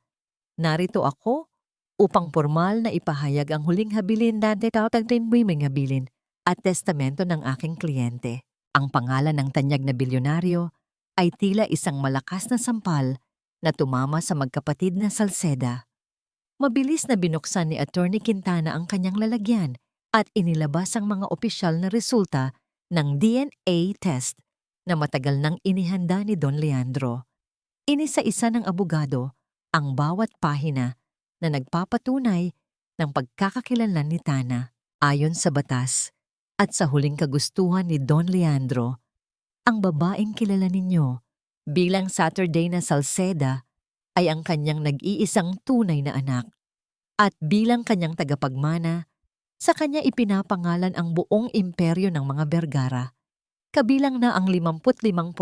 Narito ako upang formal na ipahayag ang huling habilin dante tatagtinwiming habilin at testamento ng aking kliyente. Ang pangalan ng tanyag na bilyonaryo ay tila isang malakas na sampal na tumama sa magkapatid na Salceda. Mabilis na binuksan ni Attorney Quintana ang kanyang lalagyan at inilabas ang mga opisyal na resulta ng DNA test na matagal nang inihanda ni Don Leandro. Inisa-isa ng abogado ang bawat pahina na nagpapatunay ng pagkakakilanlan ni Tana. Ayon sa batas at sa huling kagustuhan ni Don Leandro, ang babaeng kilala ninyo Bilang Saturday na Salceda ay ang kanyang nag-iisang tunay na anak. At bilang kanyang tagapagmana, sa kanya ipinapangalan ang buong imperyo ng mga Vergara, kabilang na ang 55%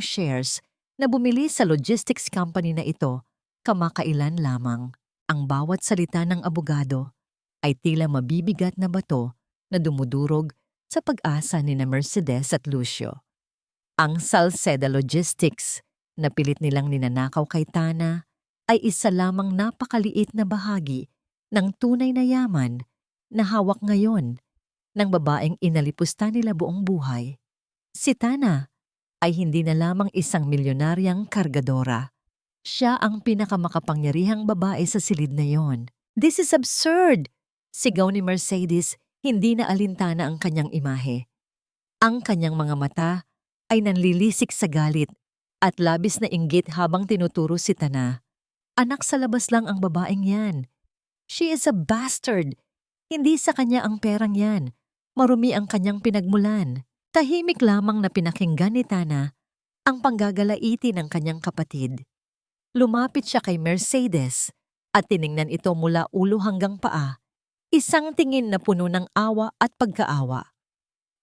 shares na bumili sa logistics company na ito kamakailan lamang. Ang bawat salita ng abogado ay tila mabibigat na bato na dumudurog sa pag-asa ni na Mercedes at Lucio. Ang Salceda Logistics na pilit nilang ninanakaw kay Tana ay isa lamang napakaliit na bahagi ng tunay na yaman na hawak ngayon ng babaeng inalipusta nila buong buhay. Si Tana ay hindi na lamang isang milyonaryang kargadora. Siya ang pinakamakapangyarihang babae sa silid na yon. "This is absurd!" Sigaw ni Mercedes, hindi na alintana ang kanyang imahe. Ang kanyang mga mata ay nanlilisik sa galit at labis na inggit habang tinuturo si Tana. Anak sa labas lang ang babaeng yan. She is a bastard. Hindi sa kanya ang perang yan. Marumi ang kanyang pinagmulan. Tahimik lamang na pinakinggan ni Tana ang panggagalaiti ng kanyang kapatid. Lumapit siya kay Mercedes at tiningnan ito mula ulo hanggang paa. Isang tingin na puno ng awa at pagkaawa.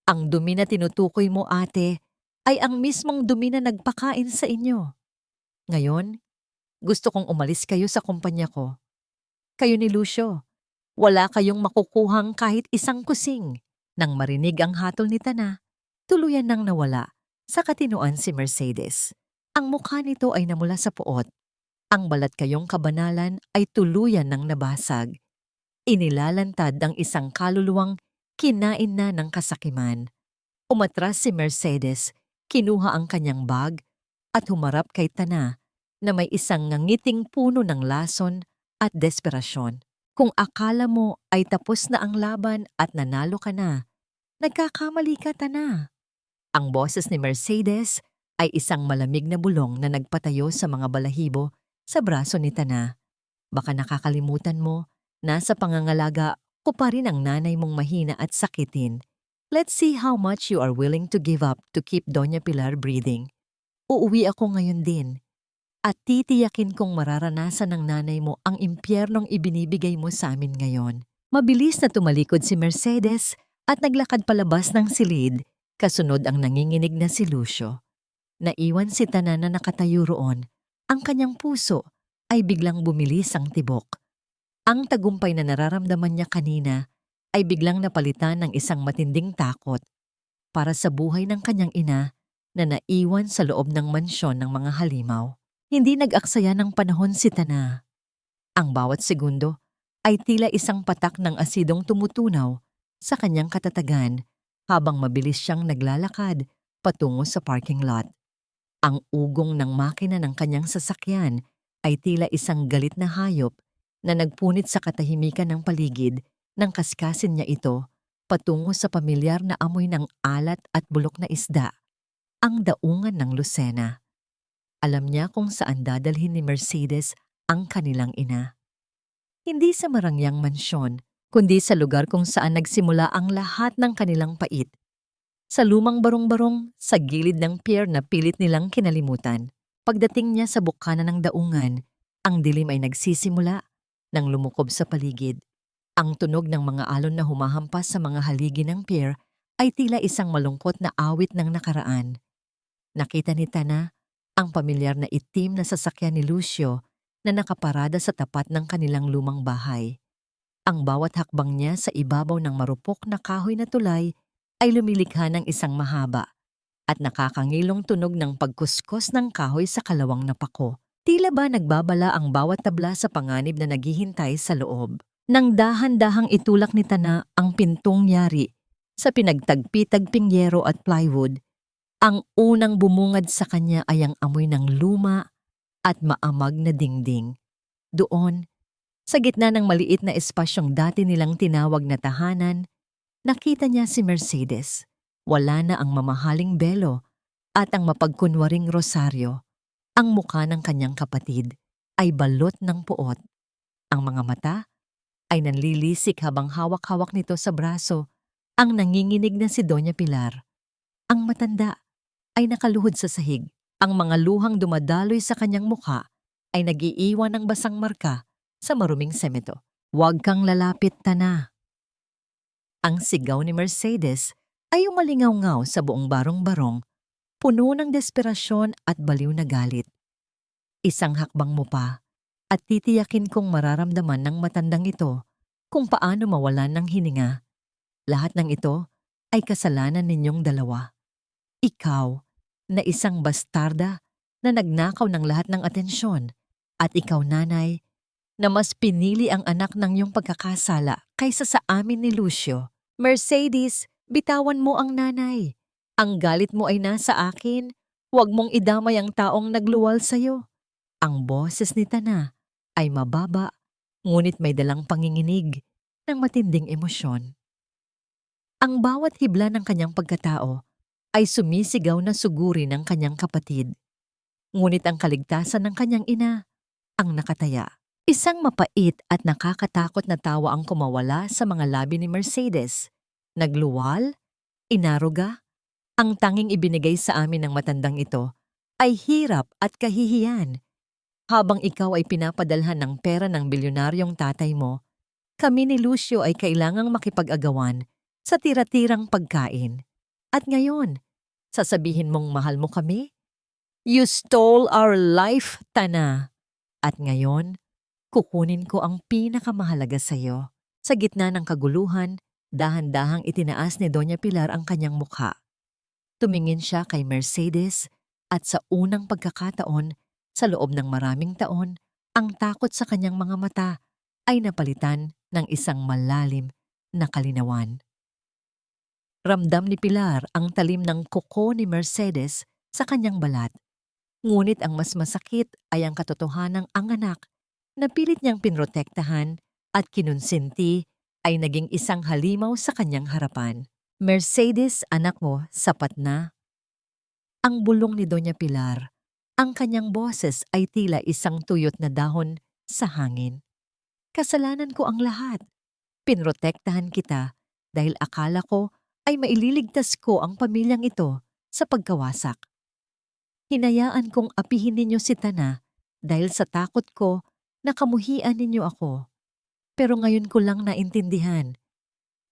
"Ang dumi na tinutukoy mo, ate, ay ang mismong dumi na nagpakain sa inyo. Ngayon, gusto kong umalis kayo sa kumpanya ko. Kayo ni Lucio, wala kayong makukuhang kahit isang kusing." Nang marinig ang hatol ni Tana, tuluyan nang nawala sa katinuan si Mercedes. Ang mukha nito ay namula sa puot. Ang balat kayong kabanalan ay tuluyan nang nabasag. Inilalantad ang isang kaluluwang kinain na ng kasakiman. Umatras si Mercedes, kinuha ang kanyang bag at humarap kay Tana na may isang ngangiting puno ng lason at desperasyon. Kung akala mo ay tapos na ang laban at nanalo ka na, nagkakamali ka, Tana. Ang boses ni Mercedes ay isang malamig na bulong na nagpatayo sa mga balahibo sa braso ni Tana. "Baka nakakalimutan mo na sa pangangalaga ko pa rin ang nanay mong mahina at sakitin. Let's see how much you are willing to give up to keep Doña Pilar breathing. Uuwi ako ngayon din. At titiyakin kong mararanasan ng nanay mo ang impyernong ibinibigay mo sa amin ngayon." Mabilis na tumalikod si Mercedes at naglakad palabas ng silid, kasunod ang nanginginig na si Lucio. Naiwan si Tana na nakatayo roon. Ang kanyang puso ay biglang bumilis ang tibok. Ang tagumpay na nararamdaman niya kanina ay biglang napalitan ng isang matinding takot para sa buhay ng kanyang ina na naiwan sa loob ng mansyon ng mga halimaw. Hindi nag-aksaya ng panahon si Tana. Ang bawat segundo ay tila isang patak ng asidong tumutunaw sa kanyang katatagan habang mabilis siyang naglalakad patungo sa parking lot. Ang ugong ng makina ng kanyang sasakyan ay tila isang galit na hayop na nagpunit sa katahimikan ng paligid nang kaskasin niya ito patungo sa pamilyar na amoy ng alat at bulok na isda, ang daungan ng Lucena. Alam niya kung saan dadalhin ni Mercedes ang kanilang ina. Hindi sa marangyang mansyon, kundi sa lugar kung saan nagsimula ang lahat ng kanilang pait. Sa lumang barong-barong, sa gilid ng pier na pilit nilang kinalimutan. Pagdating niya sa bukana ng daungan, ang dilim ay nagsisimula nang lumukob sa paligid. Ang tunog ng mga alon na humahampas sa mga haligi ng pier ay tila isang malungkot na awit ng nakaraan. Nakita ni Tana ang pamilyar na itim na sasakyan ni Lucio na nakaparada sa tapat ng kanilang lumang bahay. Ang bawat hakbang niya sa ibabaw ng marupok na kahoy na tulay ay lumilikha ng isang mahaba at nakakangilong tunog ng pagkuskos ng kahoy sa kalawang na pako. Tila ba nagbabala ang bawat tabla sa panganib na naghihintay sa loob. Nang dahan-dahang itulak ni Tana ang pintong yari sa pinagtagpi-tagping yero at plywood, ang unang bumungad sa kanya ay ang amoy ng luma at maamag na dingding. Doon, sa gitna ng maliit na espasyong dati nilang tinawag na tahanan, nakita niya si Mercedes. Wala na ang mamahaling belo at ang mapagkunwaring rosaryo. Ang mukha ng kanyang kapatid ay balot ng puot. Ang mga mata ay nanlilisik habang hawak-hawak nito sa braso ang nanginginig na si Doña Pilar. Ang matanda ay nakaluhod sa sahig. Ang mga luhang dumadaloy sa kanyang mukha ay nag-iiwan ng basang marka sa maruming semento. Huwag kang lalapit, Tana. Ang sigaw ni Mercedes ay umalingaw-ngaw sa buong barong-barong, puno ng desperasyon at baliw na galit. Isang hakbang mo pa at titiyakin kong mararamdaman ng matandang ito kung paano mawalan ng hininga. Lahat ng ito ay kasalanan ninyong dalawa. Ikaw na isang bastarda na nagnakaw ng lahat ng atensyon, at ikaw, nanay, na mas pinili ang anak ng iyong pagkakasala kaysa sa amin ni Lucio. Mercedes, bitawan mo ang nanay. Ang galit mo ay nasa akin. Huwag mong idamay ang taong nagluwal sa'yo. Ang boses ni Tana ay mababa, ngunit may dalang panginginig ng matinding emosyon. Ang bawat hibla ng kanyang pagkatao ay sumisigaw na suguri ng kanyang kapatid. Ngunit ang kaligtasan ng kanyang ina ang nakataya. Isang mapait at nakakatakot na tawa ang kumawala sa mga labi ni Mercedes. Nagluwal, inaruga, ang tanging ibinigay sa amin ng matandang ito ay hirap at kahihiyan. Habang ikaw ay pinapadalhan ng pera ng bilyonaryong tatay mo, kami ni Lucio ay kailangang makipag-agawan sa tira-tirang pagkain. At ngayon, sasabihin mong mahal mo kami? You stole our life, Tana. At ngayon, kukunin ko ang pinakamahalaga sa iyo. Sa gitna ng kaguluhan, dahan-dahang itinaas ni Doña Pilar ang kanyang mukha. Tumingin siya kay Mercedes at sa unang pagkakataon, sa loob ng maraming taon, ang takot sa kanyang mga mata ay napalitan ng isang malalim na kalinawan. Ramdam ni Pilar ang talim ng kuko ni Mercedes sa kanyang balat. Ngunit ang mas masakit ay ang katotohanang ang anak na pilit niyang pinrotektahan at kinonsinti ay naging isang halimaw sa kanyang harapan. Mercedes, anak mo, sapat na. Ang bulong ni Doña Pilar, ang kanyang boses ay tila isang tuyot na dahon sa hangin. Kasalanan ko ang lahat. Pinrotektahan kita dahil akala ko ay maililigtas ko ang pamilyang ito sa pagkawasak. Hinayaan kong apihin ninyo si Tana dahil sa takot ko na kamuhian ninyo ako. Pero ngayon ko lang naintindihan.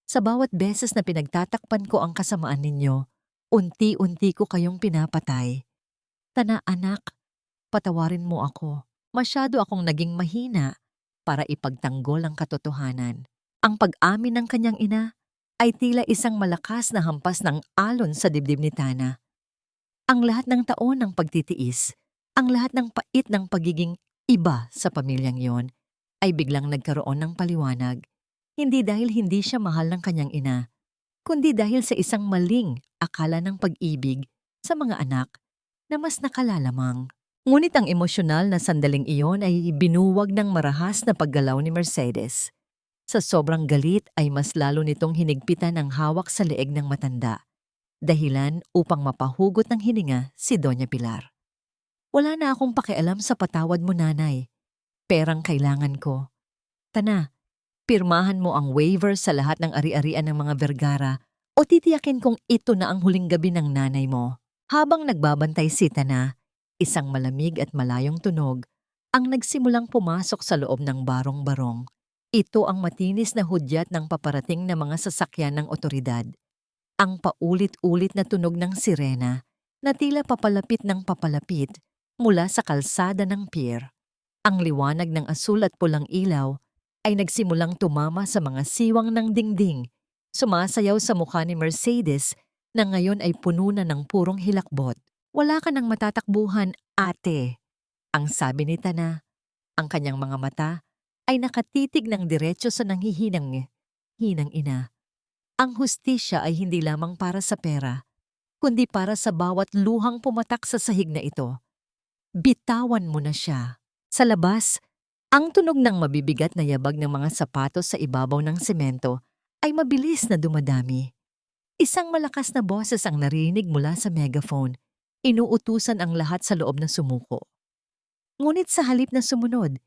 Sa bawat beses na pinagtatakpan ko ang kasamaan ninyo, unti-unti ko kayong pinapatay. Tana, anak, patawarin mo ako. Masyado akong naging mahina para ipagtanggol ang katotohanan. Ang pag-amin ng kanyang ina ay tila isang malakas na hampas ng alon sa dibdib ni Tana. Ang lahat ng taon ng pagtitiis, ang lahat ng pait ng pagiging iba sa pamilyang yon, ay biglang nagkaroon ng paliwanag. Hindi dahil hindi siya mahal ng kanyang ina, kundi dahil sa isang maling akala ng pag-ibig sa mga anak na mas nakalalamang. Ngunit ang emosyonal na sandaling iyon ay binuwag ng marahas na paggalaw ni Mercedes. Sa sobrang galit ay mas lalo nitong hinigpitan ang hawak sa leeg ng matanda, dahilan upang mapahugot ng hininga si Doña Pilar. Wala na akong pakialam sa patawad mo, nanay. Perang kailangan ko. Tana, pirmahan mo ang waiver sa lahat ng ari-arian ng mga Vergara o titiyakin kong ito na ang huling gabi ng nanay mo. Habang nagbabantay si Tana, isang malamig at malayong tunog ang nagsimulang pumasok sa loob ng barong-barong. Ito ang matinis na hudyat ng paparating na mga sasakyan ng otoridad. Ang paulit-ulit na tunog ng sirena na tila papalapit ng papalapit mula sa kalsada ng pier. Ang liwanag ng asul at pulang ilaw ay nagsimulang tumama sa mga siwang ng dingding, sumasayaw sa mukha ni Mercedes na ngayon ay puno na ng purong hilakbot. Wala ka nang matatakbuhan, ate, ang sabi ni Tana. Ang kanyang mga mata ay nakatitig ng diretso sa nanghihinang ina. Ang hustisya ay hindi lamang para sa pera, kundi para sa bawat luhang pumatak sa sahig na ito. Bitawan mo na siya. Sa labas, ang tunog ng mabibigat na yabag ng mga sapatos sa ibabaw ng semento ay mabilis na dumadami. Isang malakas na boses ang narinig mula sa megaphone. Inuutusan ang lahat sa loob na sumuko. Ngunit sa halip na sumunod,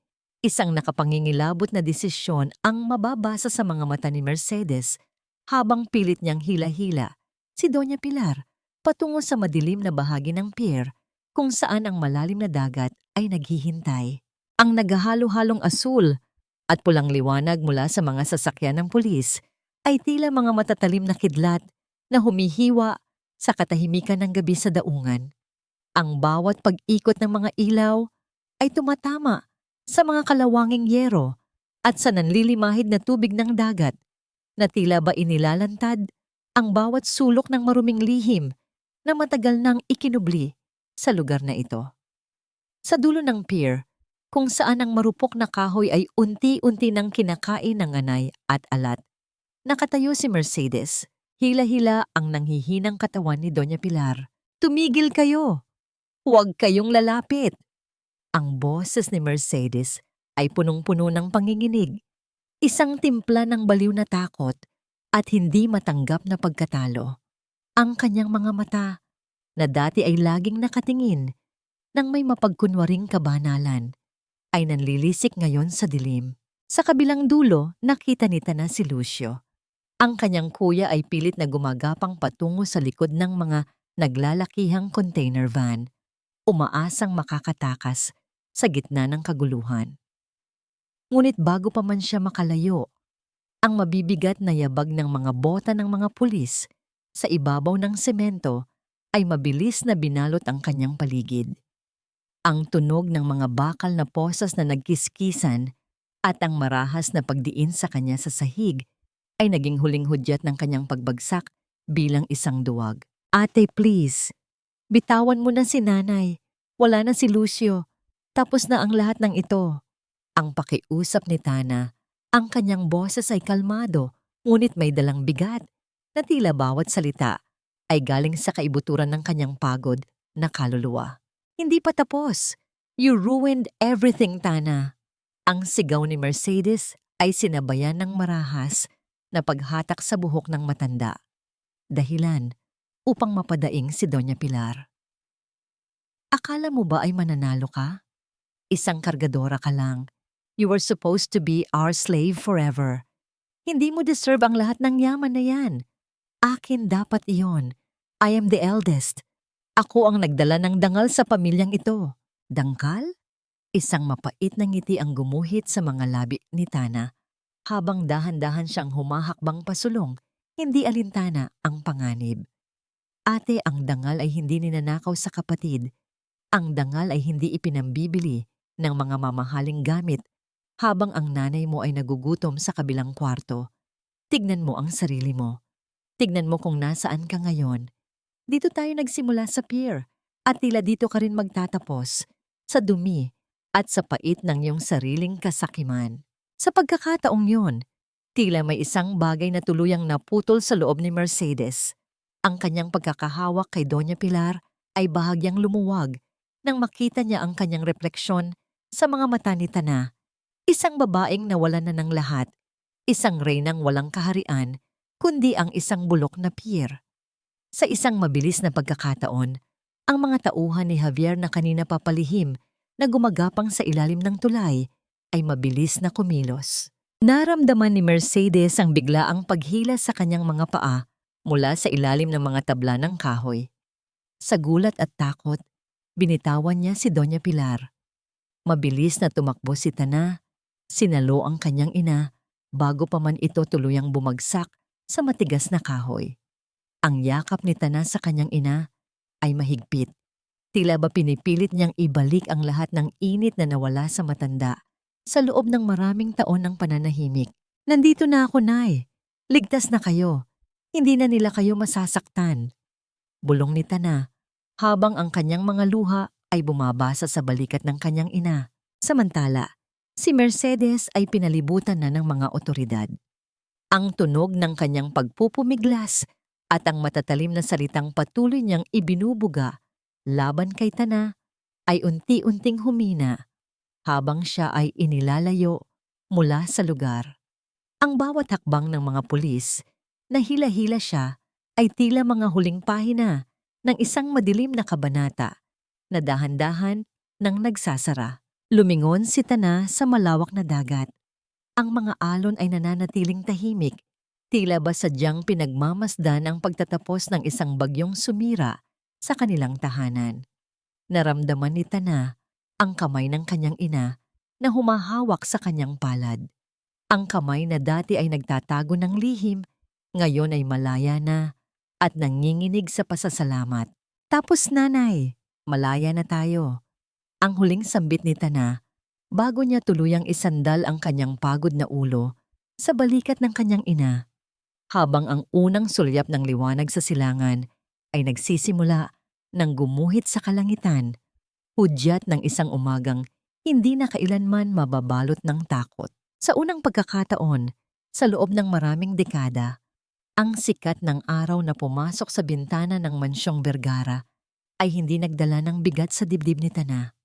isang nakapangingilabot na desisyon ang mababasa sa mga mata ni Mercedes habang pilit niyang hila-hila si Doña Pilar patungo sa madilim na bahagi ng pier kung saan ang malalim na dagat ay naghihintay. Ang naghahalo-halong asul at pulang liwanag mula sa mga sasakyan ng pulis ay tila mga matatalim na kidlat na humihiwa sa katahimikan ng gabi sa daungan. Ang bawat pag-ikot ng mga ilaw ay tumatama sa mga kalawanging yero at sa nanlilimahid na tubig ng dagat na tila ba inilalantad ang bawat sulok ng maruming lihim na matagal nang ikinubli sa lugar na ito. Sa dulo ng pier, kung saan ang marupok na kahoy ay unti-unti nang kinakain ng anay at alat, nakatayo si Mercedes. Hila-hila ang nanghihinang katawan ni Doña Pilar. "Tumigil kayo! Huwag kayong lalapit!" Ang boses ni Mercedes ay punong-puno ng panginginig, isang timpla ng baliw na takot at hindi matanggap na pagkatalo. Ang kanyang mga mata, na dati ay laging nakatingin nang may mapagkunwaring kabanalan, ay nanlilisik ngayon sa dilim. Sa kabilang dulo, nakita ni Tana si Lucio. Ang kanyang kuya ay pilit na gumagapang patungo sa likod ng mga naglalakihang container van, umaasang makakatakas sa gitna ng kaguluhan. Ngunit bago pa man siya makalayo, ang mabibigat na yabag ng mga bota ng mga pulis sa ibabaw ng semento ay mabilis na binalot ang kanyang paligid. Ang tunog ng mga bakal na posas na nagkiskisan at ang marahas na pagdiin sa kanya sa sahig ay naging huling hudyat ng kanyang pagbagsak bilang isang duwag. "Ate, please. Bitawan mo na si nanay. Wala na si Lucio. Tapos na ang lahat ng ito." Ang pakiusap ni Tana, ang kanyang boses ay kalmado, ngunit may dalang bigat na tila bawat salita ay galing sa kaibuturan ng kanyang pagod na kaluluwa. "Hindi pa tapos. You ruined everything, Tana." Ang sigaw ni Mercedes ay sinabayan ng marahas na paghatak sa buhok ng matanda. Dahilan upang mapadaing si Doña Pilar. "Akala mo ba ay mananalo ka? Isang kargadora ka lang. You were supposed to be our slave forever. Hindi mo deserve ang lahat ng yaman na yan. Akin dapat iyon. I am the eldest. Ako ang nagdala ng dangal sa pamilyang ito." "Dangkal?" Isang mapait na ngiti ang gumuhit sa mga labi ni Tana habang dahan-dahan siyang humahakbang pasulong, hindi alintana ang panganib. "Ate, ang dangal ay hindi ninanakaw sa kapatid. Ang dangal ay hindi ipinambibili ng mga mamahaling gamit habang ang nanay mo ay nagugutom sa kabilang kwarto. Tignan mo ang sarili mo. Tignan mo kung nasaan ka ngayon. Dito tayo nagsimula sa pier at tila dito ka rin magtatapos, sa dumi at sa pait ng iyong sariling kasakiman." Sa pagkakataong yun, tila may isang bagay na tuluyang naputol sa loob ni Mercedes. Ang kanyang pagkakahawak kay Doña Pilar ay bahagyang lumuwag nang makita niya ang kanyang refleksyon sa mga mata ni Tana. Isang babaeng nawalan na ng lahat, isang reynang walang kaharian, kundi ang isang bulok na pier. Sa isang mabilis na pagkakataon, ang mga tauhan ni Javier na kanina papalihim na gumagapang sa ilalim ng tulay ay mabilis na kumilos. Naramdaman ni Mercedes ang biglaang paghila sa kanyang mga paa mula sa ilalim ng mga tabla ng kahoy. Sa gulat at takot, binitawan niya si Doña Pilar. Mabilis na tumakbo si Tana, sinalo ang kanyang ina bago pa man ito tuluyang bumagsak sa matigas na kahoy. Ang yakap ni Tana sa kanyang ina ay mahigpit. Tila ba pinipilit niyang ibalik ang lahat ng init na nawala sa matanda sa loob ng maraming taon ng pananahimik. "Nandito na ako, Nay. Ligtas na kayo. Hindi na nila kayo masasaktan." Bulong ni Tana habang ang kanyang mga luha ay bumabasa sa balikat ng kanyang ina. Samantala, si Mercedes ay pinalibutan na ng mga otoridad. Ang tunog ng kanyang pagpupumiglas at ang matatalim na salitang patuloy niyang ibinubuga laban kay Tana ay unti-unting humina habang siya ay inilalayo mula sa lugar. Ang bawat hakbang ng mga pulis na hila-hila siya ay tila mga huling pahina ng isang madilim na kabanata na dahan-dahan nang nagsasara. Lumingon si Tana sa malawak na dagat. Ang mga alon ay nananatiling tahimik, tila ba sadyang pinagmamasdan ang pagtatapos ng isang bagyong sumira sa kanilang tahanan. Naramdaman ni Tana ang kamay ng kanyang ina na humahawak sa kanyang palad. Ang kamay na dati ay nagtatago ng lihim, ngayon ay malaya na at nanginginig sa pasasalamat. Tapos nanay, malaya na tayo. Ang huling sambit ni Tana bago niya tuluyang isandal ang kanyang pagod na ulo sa balikat ng kanyang ina. Habang ang unang sulyap ng liwanag sa silangan ay nagsisimula ng gumuhit sa kalangitan, hudyat ng isang umagang hindi na kailanman mababalot ng takot. Sa unang pagkakataon, sa loob ng maraming dekada, ang sikat ng araw na pumasok sa bintana ng mansyong Vergara ay hindi nagdala ng bigat sa dibdib ni Tana.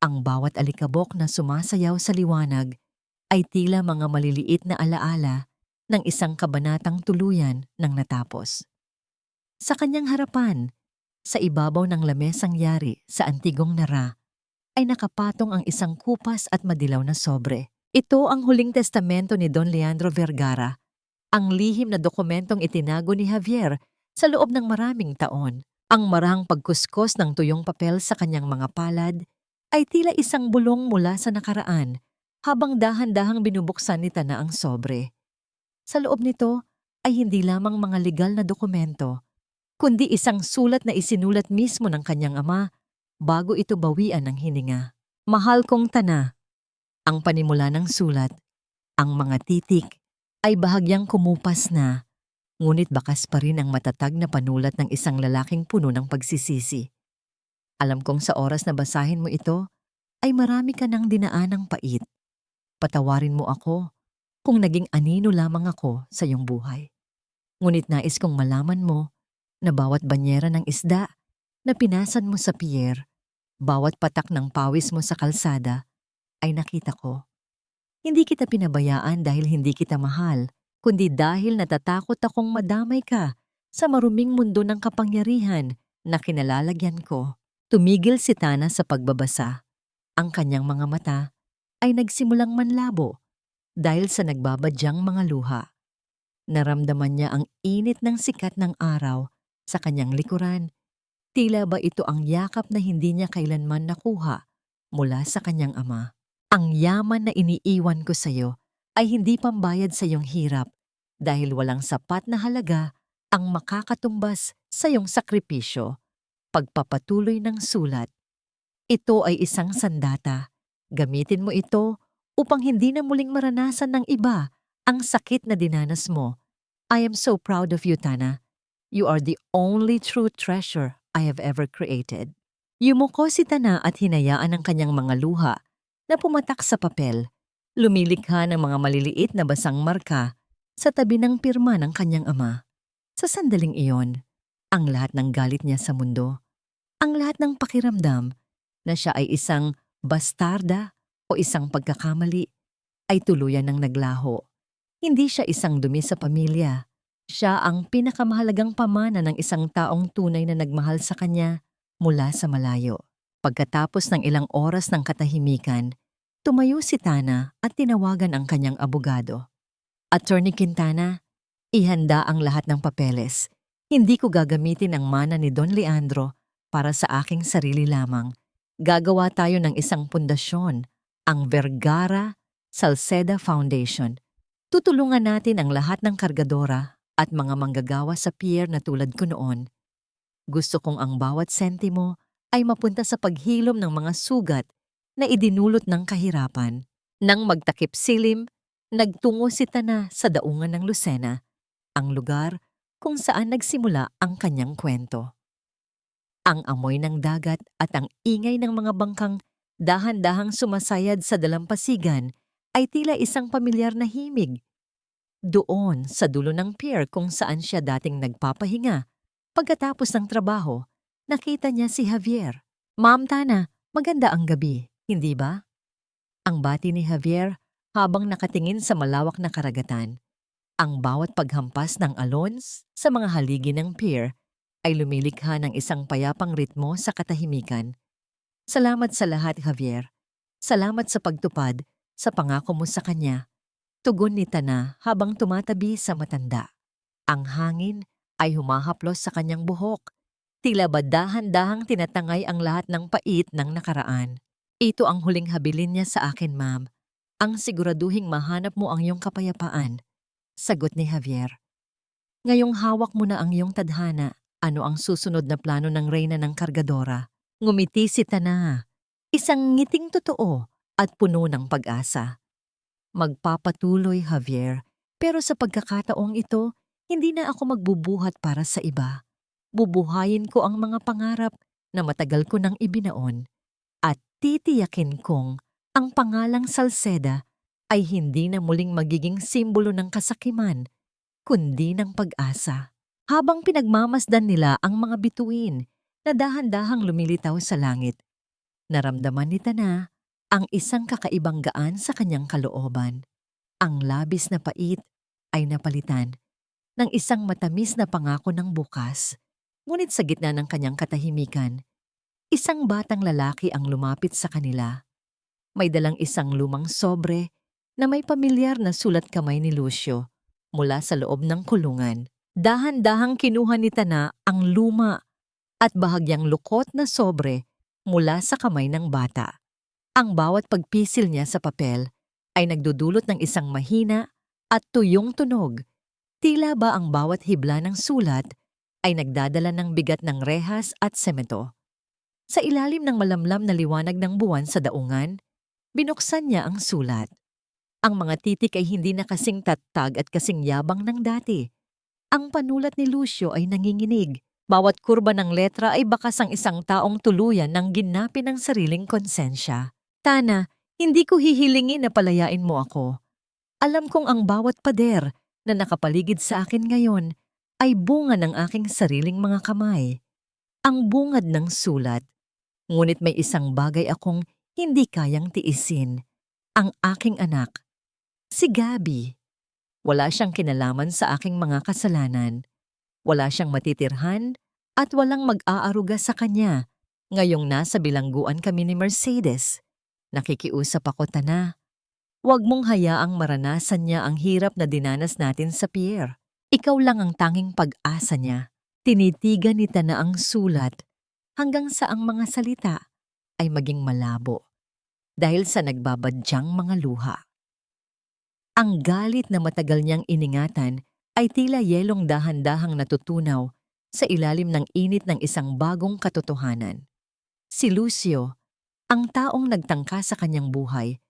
Ang bawat alikabok na sumasayaw sa liwanag ay tila mga maliliit na alaala ng isang kabanatang tuluyan nang natapos. Sa kanyang harapan, sa ibabaw ng lamesang yari sa antigong Nara, ay nakapatong ang isang kupas at madilaw na sobre. Ito ang huling testamento ni Don Leandro Vergara, ang lihim na dokumentong itinago ni Javier sa loob ng maraming taon. Ang marahang pagkuskos ng tuyong papel sa kanyang mga palad ay tila isang bulong mula sa nakaraan habang dahan-dahang binubuksan ni Tana ang sobre. Sa loob nito ay hindi lamang mga legal na dokumento, kundi isang sulat na isinulat mismo ng kanyang ama bago ito bawian ng hininga. Mahal kong Tana, ang panimula ng sulat, ang mga titik, ay bahagyang kumupas na, ngunit bakas pa rin ang matatag na panulat ng isang lalaking puno ng pagsisisi. Alam kong sa oras na basahin mo ito, ay marami ka ng dinaanang pait. Patawarin mo ako kung naging anino lamang ako sa iyong buhay. Ngunit nais kong malaman mo na bawat banyera ng isda na pinasan mo sa pier, bawat patak ng pawis mo sa kalsada, ay nakita ko. Hindi kita pinabayaan dahil hindi kita mahal, kundi dahil natatakot akong madamay ka sa maruming mundo ng kapangyarihan na kinalalagyan ko. Tumigil si Tana sa pagbabasa. Ang kanyang mga mata ay nagsimulang manlabo dahil sa nagbabadyang mga luha. Naramdaman niya ang init ng sikat ng araw sa kanyang likuran. Tila ba ito ang yakap na hindi niya kailanman nakuha mula sa kanyang ama. Ang yaman na iniiwan ko sa iyo ay hindi pambayad sa iyong hirap dahil walang sapat na halaga ang makakatumbas sa iyong sakripisyo. Pagpapatuloy ng sulat. Ito ay isang sandata. Gamitin mo ito upang hindi na muling maranasan ng iba ang sakit na dinanas mo. I am so proud of you, Tana. You are the only true treasure I have ever created. Yumuko si Tana at hinayaan ang kanyang mga luha na pumatak sa papel. Lumilikha ng mga maliliit na basang marka sa tabi ng pirma ng kanyang ama. Sa sandaling iyon, ang lahat ng galit niya sa mundo, ang lahat ng pakiramdam na siya ay isang bastarda o isang pagkakamali ay tuluyan ng naglaho. Hindi siya isang dumi sa pamilya. Siya ang pinakamahalagang pamana ng isang taong tunay na nagmahal sa kanya mula sa malayo. Pagkatapos ng ilang oras ng katahimikan, tumayo si Tana at tinawagan ang kanyang abogado. Attorney Quintana, ihanda ang lahat ng papeles. Hindi ko gagamitin ang mana ni Don Leandro para sa aking sarili lamang. Gagawa tayo ng isang pundasyon, ang Vergara Salceda Foundation. Tutulungan natin ang lahat ng kargadora at mga manggagawa sa pier na tulad ko noon. Gusto kong ang bawat sentimo ay mapunta sa paghilom ng mga sugat na idinulot ng kahirapan. Nang magtakip silim, nagtungo si Tana sa daungan ng Lucena, ang lugar kung saan nagsimula ang kanyang kwento. Ang amoy ng dagat at ang ingay ng mga bangkang dahan-dahang sumasayad sa dalampasigan ay tila isang pamilyar na himig. Doon sa dulo ng pier kung saan siya dating nagpapahinga, pagkatapos ng trabaho, nakita niya si Javier. Ma'am Tana, maganda ang gabi, hindi ba? Ang bati ni Javier habang nakatingin sa malawak na karagatan. Ang bawat paghampas ng alons sa mga haligi ng pier ay lumilikha ng isang payapang ritmo sa katahimikan. Salamat sa lahat, Javier. Salamat sa pagtupad sa pangako mo sa kanya. Tugon ni Tana habang tumatabi sa matanda. Ang hangin ay humahaplos sa kanyang buhok. Tila ba dahan-dahang tinatangay ang lahat ng pait ng nakaraan. Ito ang huling habilin niya sa akin, ma'am. Ang siguraduhing mahanap mo ang iyong kapayapaan. Sagot ni Javier. Ngayong hawak mo na ang iyong tadhana, ano ang susunod na plano ng reyna ng Kargadora? Ngumiti si Tana. Isang ngiting totoo at puno ng pag-asa. Magpapatuloy, Javier, pero sa pagkakataong ito, hindi na ako magbubuhat para sa iba. Bubuhayin ko ang mga pangarap na matagal ko nang ibinaon at titiyakin kong ang pangalang Salceda ay hindi na muling magiging simbolo ng kasakiman, kundi ng pag-asa. Habang pinagmamasdan nila ang mga bituin na dahan-dahang lumilitaw sa langit, naramdaman ni Tana ang isang kakaibang gaan sa kanyang kalooban. Ang labis na pait ay napalitan ng isang matamis na pangako ng bukas. Ngunit sa gitna ng kanyang katahimikan, isang batang lalaki ang lumapit sa kanila. May dalang isang lumang sobre na may pamilyar na sulat kamay ni Lucio mula sa loob ng kulungan. Dahan-dahang kinuha ni Tana ang luma at bahagyang lukot na sobre mula sa kamay ng bata. Ang bawat pagpisil niya sa papel ay nagdudulot ng isang mahina at tuyong tunog. Tila ba ang bawat hibla ng sulat ay nagdadala ng bigat ng rehas at semento. Sa ilalim ng malamlam na liwanag ng buwan sa daungan, binuksan niya ang sulat. Ang mga titik ay hindi na kasing tattag at kasing yabang ng dati. Ang panulat ni Lucio ay nanginginig. Bawat kurba ng letra ay bakas ang isang taong tuluyan ng ginapin ng sariling konsensya. Tana, hindi ko hihilingin na palayain mo ako. Alam kong ang bawat pader na nakapaligid sa akin ngayon ay bunga ng aking sariling mga kamay. Ang bungad ng sulat. Ngunit may isang bagay akong hindi kayang tiisin. Ang aking anak. Si Gabby. Wala siyang kinalaman sa aking mga kasalanan. Wala siyang matitirhan at walang mag-aaruga sa kanya. Ngayong nasa bilangguan kami ni Mercedes. Nakikiusap ako, Tana. Huwag mong hayaang maranasan niya ang hirap na dinanas natin sa pier. Ikaw lang ang tanging pag-asa niya. Tinitigan ni Tana ang sulat hanggang sa ang mga salita ay maging malabo dahil sa nagbabadyang mga luha. Ang galit na matagal niyang iningatan ay tila yelong dahan-dahang natutunaw sa ilalim ng init ng isang bagong katotohanan. Si Lucio, ang taong nagtangka sa kanyang buhay,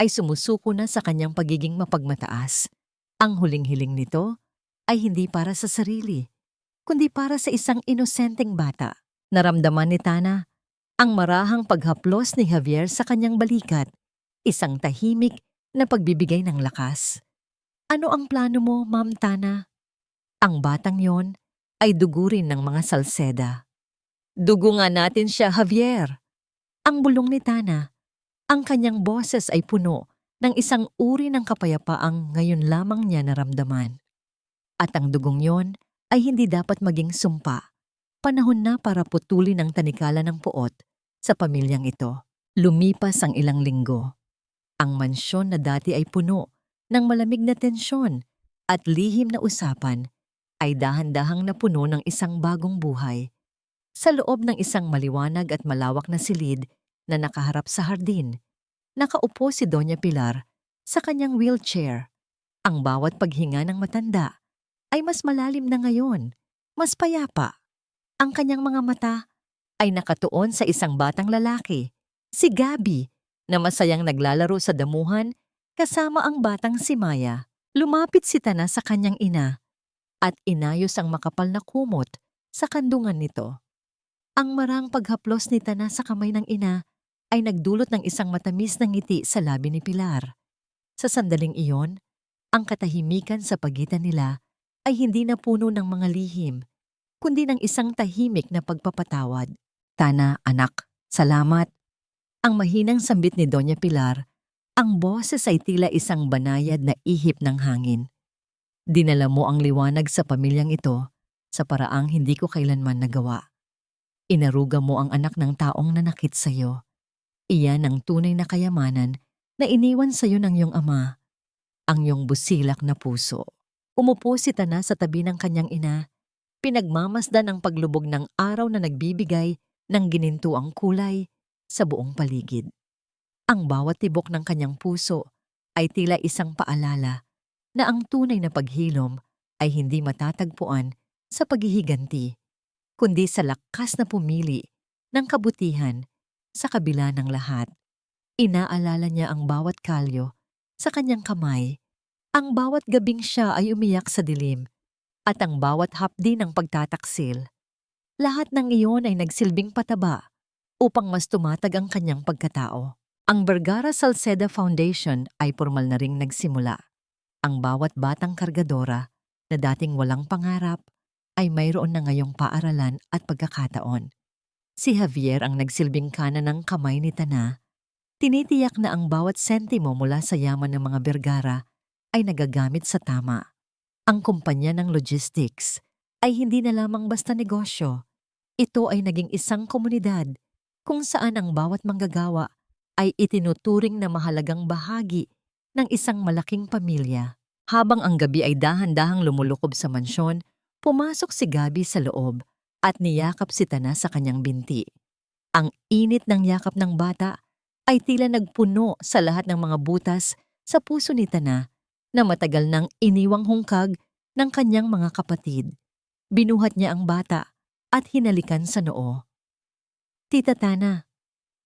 ay sumusuko na sa kanyang pagiging mapagmataas. Ang huling hiling nito ay hindi para sa sarili, kundi para sa isang inosenteng bata. Naramdaman ni Tana ang marahang paghaplos ni Javier sa kanyang balikat, isang tahimik na pagbibigay ng lakas. Ano ang plano mo, Ma'am Tana? Ang batang yon ay dugurin ng mga Salceda. Dugo nga natin siya, Javier. Ang bulong ni Tana, ang kanyang boses ay puno ng isang uri ng kapayapaang ngayon lamang niya naramdaman. At ang dugong yon ay hindi dapat maging sumpa. Panahon na para putulin ang tanikala ng puot sa pamilyang ito. Lumipas ang ilang linggo. Ang mansyon na dati ay puno ng malamig na tensyon at lihim na usapan ay dahan-dahang napuno ng isang bagong buhay. Sa loob ng isang maliwanag at malawak na silid na nakaharap sa hardin, nakaupo si Doña Pilar sa kanyang wheelchair. Ang bawat paghinga ng matanda ay mas malalim na ngayon, mas payapa. Ang kanyang mga mata ay nakatuon sa isang batang lalaki, si Gabby, na masayang naglalaro sa damuhan kasama ang batang si Maya. Lumapit si Tana sa kanyang ina at inayos ang makapal na kumot sa kandungan nito. Ang marang paghaplos ni Tana sa kamay ng ina ay nagdulot ng isang matamis na ngiti sa labi ni Pilar. Sa sandaling iyon, ang katahimikan sa pagitan nila ay hindi na puno ng mga lihim, kundi ng isang tahimik na pagpapatawad. Tana, anak, salamat. Ang mahinang sambit ni Doña Pilar, ang boses ay tila isang banayad na ihip ng hangin. Dinala mo ang liwanag sa pamilyang ito sa paraang hindi ko kailanman nagawa. Inaruga mo ang anak ng taong nanakit sa iyo. Iyan ang tunay na kayamanan na iniwan sa iyo ng iyong ama, ang iyong busilak na puso. Umupo si Tana sa tabi ng kanyang ina, Pinagmamasdan ang paglubog ng araw na nagbibigay ng ginintuang kulay sa buong paligid. Ang bawat tibok ng kanyang puso ay tila isang paalala na ang tunay na paghilom ay hindi matatagpuan sa paghihiganti, kundi sa lakas na pumili ng kabutihan sa kabila ng lahat. Inaalala niya ang bawat kalyo sa kanyang kamay, ang bawat gabing siya ay umiyak sa dilim, at ang bawat hapdi ng pagtataksil. Lahat ng iyon ay nagsilbing pataba upang mas tumatag ang kanyang pagkatao. Ang Vergara Salceda Foundation ay formal na ring nagsimula. Ang bawat batang kargadora na dating walang pangarap ay mayroon na ngayong paaralan at pagkakataon. Si Javier ang nagsilbing kanan ng kamay ni Tana. Tinitiyak na ang bawat sentimo mula sa yaman ng mga Vergara ay nagagamit sa tama. Ang kumpanya ng logistics ay hindi na lamang basta negosyo. Ito ay naging isang komunidad kung saan ang bawat manggagawa ay itinuturing na mahalagang bahagi ng isang malaking pamilya. Habang ang gabi ay dahan-dahang lumulukob sa mansyon, pumasok si Gabi sa loob at niyakap si Tana sa kanyang binti. Ang init ng yakap ng bata ay tila nagpuno sa lahat ng mga butas sa puso ni Tana na matagal nang iniwang hungkag ng kanyang mga kapatid. Binuhat niya ang bata at hinalikan sa noo. "Tita Tana,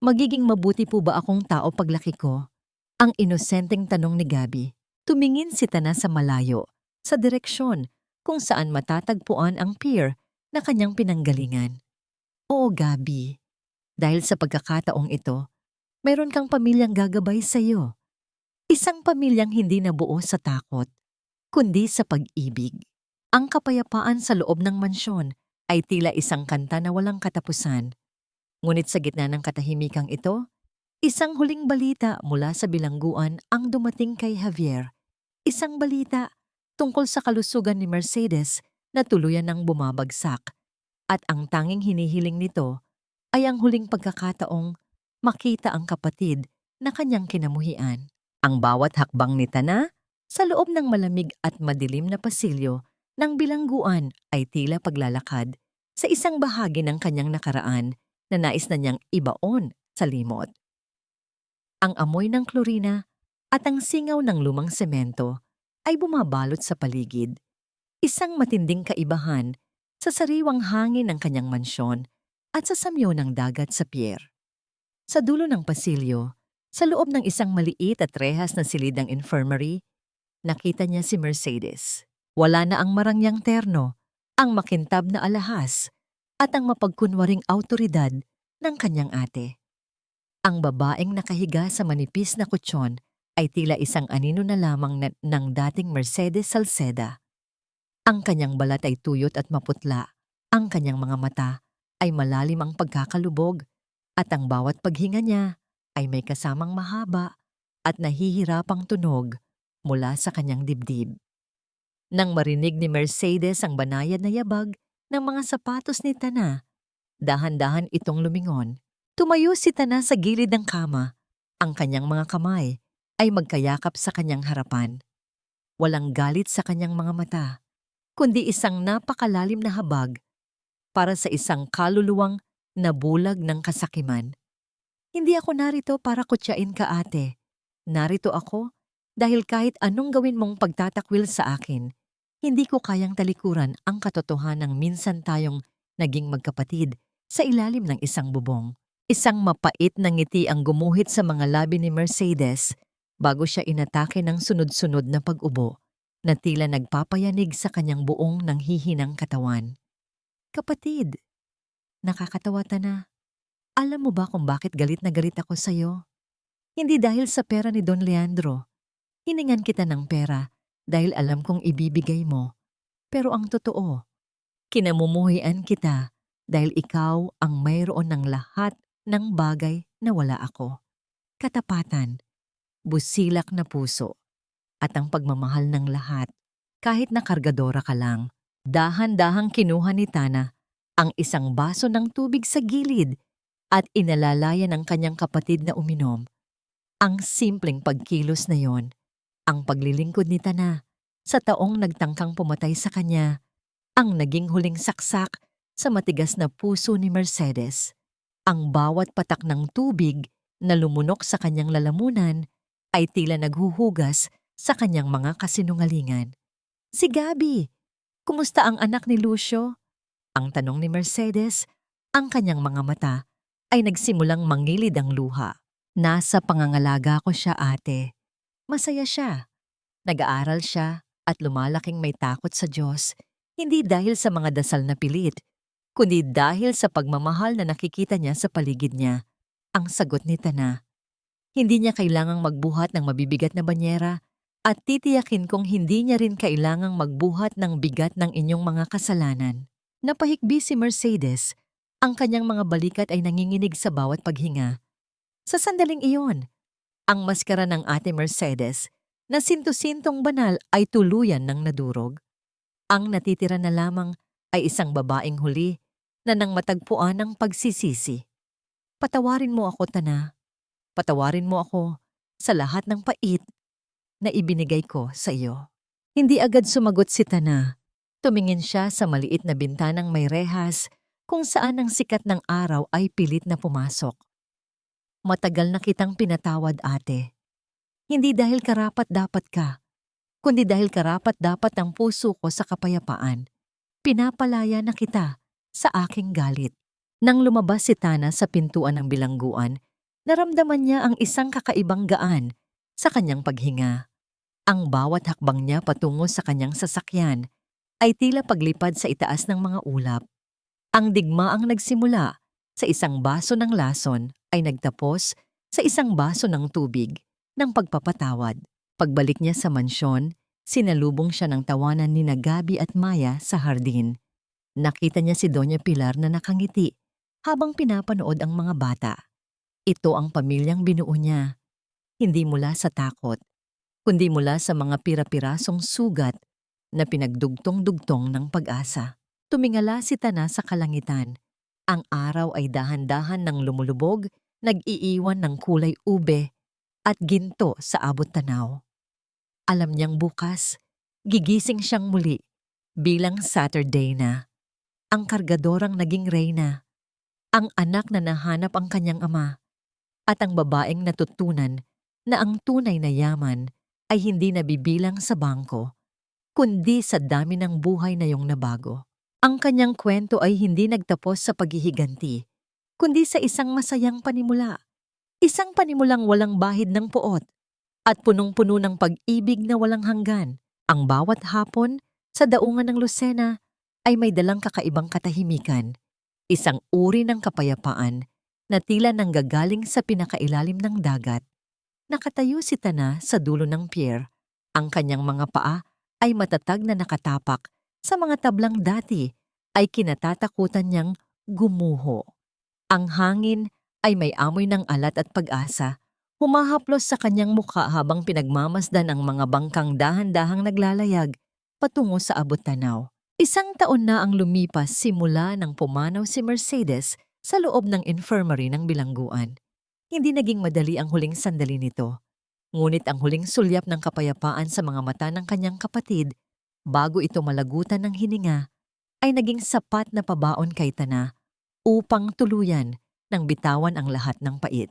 magiging mabuti po ba akong tao paglaki ko?" Ang inosenteng tanong ni Gabi. Tumingin si Tana sa malayo, sa direksyon kung saan matatagpuan ang pier na kanyang pinanggalingan. "Oo, Gabi. Dahil sa pagkakataong ito, mayroon kang pamilyang gagabay sa iyo. Isang pamilyang hindi nabuo sa takot, kundi sa pag-ibig." Ang kapayapaan sa loob ng mansyon ay tila isang kanta na walang katapusan. Ngunit sa gitna ng katahimikang ito, isang huling balita mula sa bilangguan ang dumating kay Javier. Isang balita tungkol sa kalusugan ni Mercedes na tuluyan ng bumabagsak. At ang tanging hinihiling nito ay ang huling pagkakataong makita ang kapatid na kanyang kinamuhian. Ang bawat hakbang ni Tana sa loob ng malamig at madilim na pasilyo ng bilangguan ay tila paglalakad sa isang bahagi ng kanyang nakaraan na nais na niyang ibaon sa limot. Ang amoy ng klorina at ang singaw ng lumang semento ay bumabalot sa paligid. Isang matinding kaibahan sa sariwang hangin ng kanyang mansyon at sa samyo ng dagat sa pier. Sa dulo ng pasilyo, sa loob ng isang maliit at rehas na silidang infirmary, nakita niya si Mercedes. Wala na ang marangyang terno, ang makintab na alahas, at ang mapagkunwaring autoridad ng kanyang ate. Ang babaeng nakahiga sa manipis na kutsyon ay tila isang anino na lamang ng dating Mercedes Salceda. Ang kanyang balat ay tuyot at maputla, ang kanyang mga mata ay malalim ang pagkakalubog, at ang bawat paghinga niya ay may kasamang mahaba at nahihirapang tunog mula sa kanyang dibdib. Nang marinig ni Mercedes ang banayad na yabag ng mga sapatos ni Tana, dahan-dahan itong lumingon. Tumayo si Tana sa gilid ng kama. Ang kanyang mga kamay ay magkayakap sa kanyang harapan. Walang galit sa kanyang mga mata, kundi isang napakalalim na habag para sa isang kaluluwang nabulag ng kasakiman. "Hindi ako narito para kutyain ka, ate. Narito ako dahil kahit anong gawin mong pagtatakwil sa akin, hindi ko kayang talikuran ang katotohanang minsan tayong naging magkapatid sa ilalim ng isang bubong." Isang mapait na ngiti ang gumuhit sa mga labi ni Mercedes bago siya inatake ng sunod-sunod na pag-ubo na tila nagpapayanig sa kanyang buong nanghihinang katawan. "Kapatid, nakakatawa, Tana. Alam mo ba kung bakit galit na galit ako sa'yo? Hindi dahil sa pera ni Don Leandro. Hiningan kita ng pera dahil alam kong ibibigay mo. Pero ang totoo, kinamumuhian kita dahil ikaw ang mayroon ng lahat ng bagay na wala ako. Katapatan, busilak na puso, at ang pagmamahal ng lahat, kahit na kargadora ka lang." Dahan-dahang kinuha ni Tana ang isang baso ng tubig sa gilid at inalalaya ng kanyang kapatid na uminom. Ang simpleng pagkilos na yon, ang paglilingkod ni Tana sa taong nagtangkang pumatay sa kanya, ang naging huling saksak sa matigas na puso ni Mercedes. Ang bawat patak ng tubig na lumunok sa kanyang lalamunan ay tila naghuhugas sa kanyang mga kasinungalingan. Si Gabi, kumusta ang anak ni Lucio? Ang tanong ni Mercedes, ang kanyang mga mata ay nagsimulang mangilid ang luha. Nasa pangangalaga ko siya, ate. Masaya siya. Nag-aaral siya at lumalaking may takot sa Diyos, hindi dahil sa mga dasal na pilit, kundi dahil sa pagmamahal na nakikita niya sa paligid niya. Ang sagot ni Tana, hindi niya kailangang magbuhat ng mabibigat na banyera at titiyakin kung hindi niya rin kailangang magbuhat ng bigat ng inyong mga kasalanan. Napahikbi si Mercedes, ang kanyang mga balikat ay nanginginig sa bawat paghinga. Sa sandaling iyon, ang maskara ng ate Mercedes na sintu-sintong banal ay tuluyan ng nadurog. Ang natitira na lamang ay isang babaeng huli na nang matagpuan ng pagsisisi. Patawarin mo ako, Tana. Patawarin mo ako sa lahat ng pait na ibinigay ko sa iyo. Hindi agad sumagot si Tana. Tumingin siya sa maliit na bintanang may rehas kung saan ang sikat ng araw ay pilit na pumasok. Matagal na kitang pinatawad, ate. Hindi dahil karapat-dapat ka, kundi dahil karapat-dapat ang puso ko sa kapayapaan. Pinapalaya na kita sa aking galit. Nang lumabas si Tana sa pintuan ng bilangguan, naramdaman niya ang isang kakaibang gaan sa kanyang paghinga. Ang bawat hakbang niya patungo sa kanyang sasakyan ay tila paglipad sa itaas ng mga ulap. Ang digmaang nagsimula sa isang baso ng lason ay nagtapos sa isang baso ng tubig ng pagpapatawad. Pagbalik niya sa mansyon, sinalubong siya ng tawanan ni Gabi at Maya sa hardin. Nakita niya si Doña Pilar na nakangiti habang pinapanood ang mga bata. Ito ang pamilyang binuo niya, hindi mula sa takot, kundi mula sa mga pira-pirasong sugat na pinagdugtong-dugtong ng pag-asa. Tumingala si Tana sa kalangitan. Ang araw ay dahan-dahan ng lumulubog, nag-iiwan ng kulay ube at ginto sa abot tanaw. Alam niyang bukas, gigising siyang muli bilang Saturday na. Ang kargadorang naging reyna, ang anak na nahanap ang kanyang ama, at ang babaeng natutunan na ang tunay na yaman ay hindi nabibilang sa bangko, kundi sa dami ng buhay na yung nabago. Ang kanyang kwento ay hindi nagtapos sa paghihiganti, kundi sa isang masayang panimula. Isang panimulang walang bahid ng puot at punong-puno ng pag-ibig na walang hanggan. Ang bawat hapon sa daungan ng Lucena ay may dalang kakaibang katahimikan, isang uri ng kapayapaan na tila nanggagaling sa pinakailalim ng dagat. Nakatayo si Tana sa dulo ng pier. Ang kanyang mga paa ay matatag na nakatapak sa mga tablang dati ay kinatatakutan niyang gumuho. Ang hangin ay may amoy ng alat at pag-asa, humahaplos sa kanyang mukha habang pinagmamasdan ang mga bangkang dahan-dahang naglalayag patungo sa abot tanaw. Isang taon na ang lumipas simula nang pumanaw si Mercedes sa loob ng infirmary ng bilangguan. Hindi naging madali ang huling sandali nito. Ngunit ang huling sulyap ng kapayapaan sa mga mata ng kanyang kapatid, bago ito malagutan ng hininga, ay naging sapat na pabaon kay Tana upang tuluyan nang bitawan ang lahat ng pait.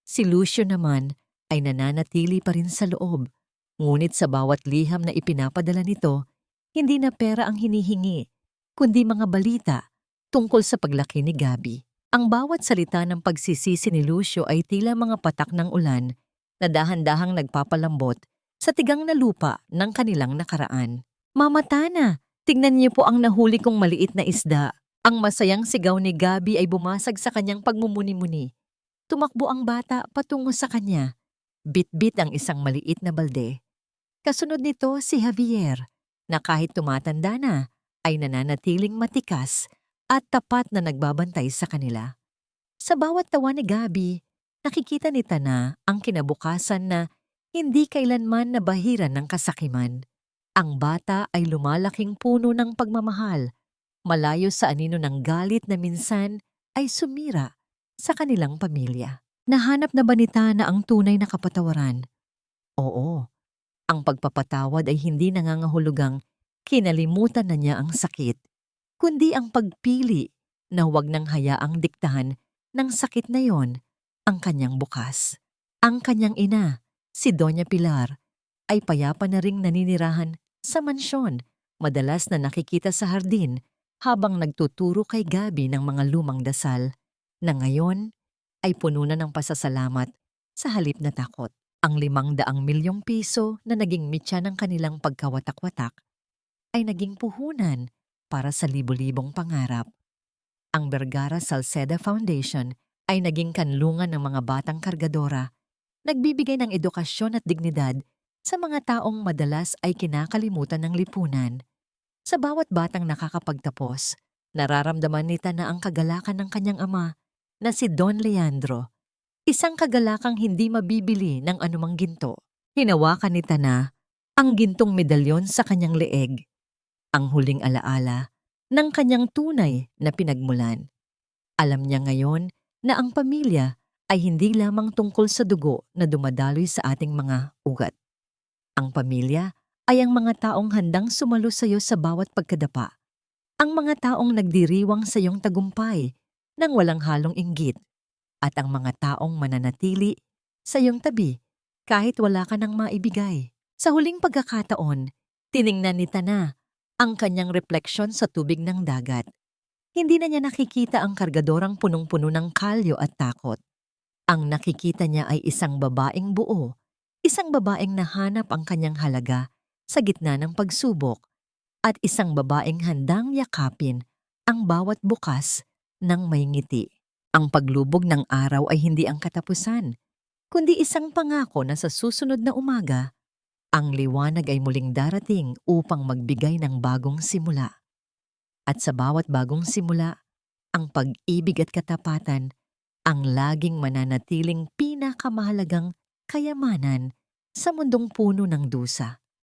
Si Lucio naman ay nananatili pa rin sa loob, ngunit sa bawat liham na ipinapadala nito, hindi na pera ang hinihingi, kundi mga balita tungkol sa paglaki ni Gabi. Ang bawat salita ng pagsisisi ni Lucio ay tila mga patak ng ulan na dahan-dahang nagpapalambot sa tigang na lupa ng kanilang nakaraan. Mama Tana, tingnan niyo po ang nahuli kong maliit na isda. Ang masayang sigaw ni Gabi ay bumasag sa kanyang pagmumuni-muni. Tumakbo ang bata patungo sa kanya. Bit-bit ang isang maliit na balde. Kasunod nito si Javier, na kahit tumatanda na, ay nananatiling matikas at tapat na nagbabantay sa kanila. Sa bawat tawa ni Gabi, nakikita ni Tana ang kinabukasan na hindi kailanman nabahiran ng kasakiman. Ang bata ay lumalaking puno ng pagmamahal, malayo sa anino ng galit na minsan ay sumira sa kanilang pamilya. Nahanap na ba ni Tana ang tunay na kapatawaran? Oo, ang pagpapatawad ay hindi nangangahulugang Kinalimutan na niya ang sakit, kundi ang pagpili na huwag nang hayaang diktahan ng sakit na yon ang kanyang bukas. Ang kanyang ina, si Doña Pilar, ay payapa na ring naninirahan sa mansyon, madalas na nakikita sa hardin habang nagtuturo kay Gabi ng mga lumang dasal na ngayon ay puno na ng pasasalamat sa halip na takot. Ang 500 milyong piso na naging mitya ng kanilang pagkawatak-watak ay naging puhunan para sa libo-libong pangarap. Ang Vergara Salceda Foundation ay naging kanlungan ng mga batang kargadora, nagbibigay ng edukasyon at dignidad sa mga taong madalas ay kinakalimutan ng lipunan. Sa bawat batang nakakapagtapos, nararamdaman nita na ang kagalakan ng kanyang ama na si Don Leandro, isang kagalakang hindi mabibili ng anumang ginto. Hinawakan nita na ang gintong medalyon sa kanyang leeg, ang huling alaala ng kanyang tunay na pinagmulan. Alam niya ngayon na ang pamilya ay hindi lamang tungkol sa dugo na dumadaloy sa ating mga ugat. Ang pamilya ay ang mga taong handang sumalo sa iyo sa bawat pagkadapa. Ang mga taong nagdiriwang sa iyong tagumpay nang walang halong inggit. At ang mga taong mananatili sa iyong tabi kahit wala ka nang maibigay. Sa huling pagkakataon, tiningnan ni Tana ang kanyang refleksyon sa tubig ng dagat. Hindi na niya nakikita ang kargadorang punong-puno ng kalyo at takot. Ang nakikita niya ay isang babaeng buo, isang babaeng nahanap ang kanyang halaga sa gitna ng pagsubok, at isang babaeng handang yakapin ang bawat bukas ng may ngiti. Ang paglubog ng araw ay hindi ang katapusan, kundi isang pangako na sa susunod na umaga, ang liwanag ay muling darating upang magbigay ng bagong simula. At sa bawat bagong simula, ang pag-ibig at katapatan ang laging mananatiling pinakamahalagang kayamanan sa mundong puno ng dusa.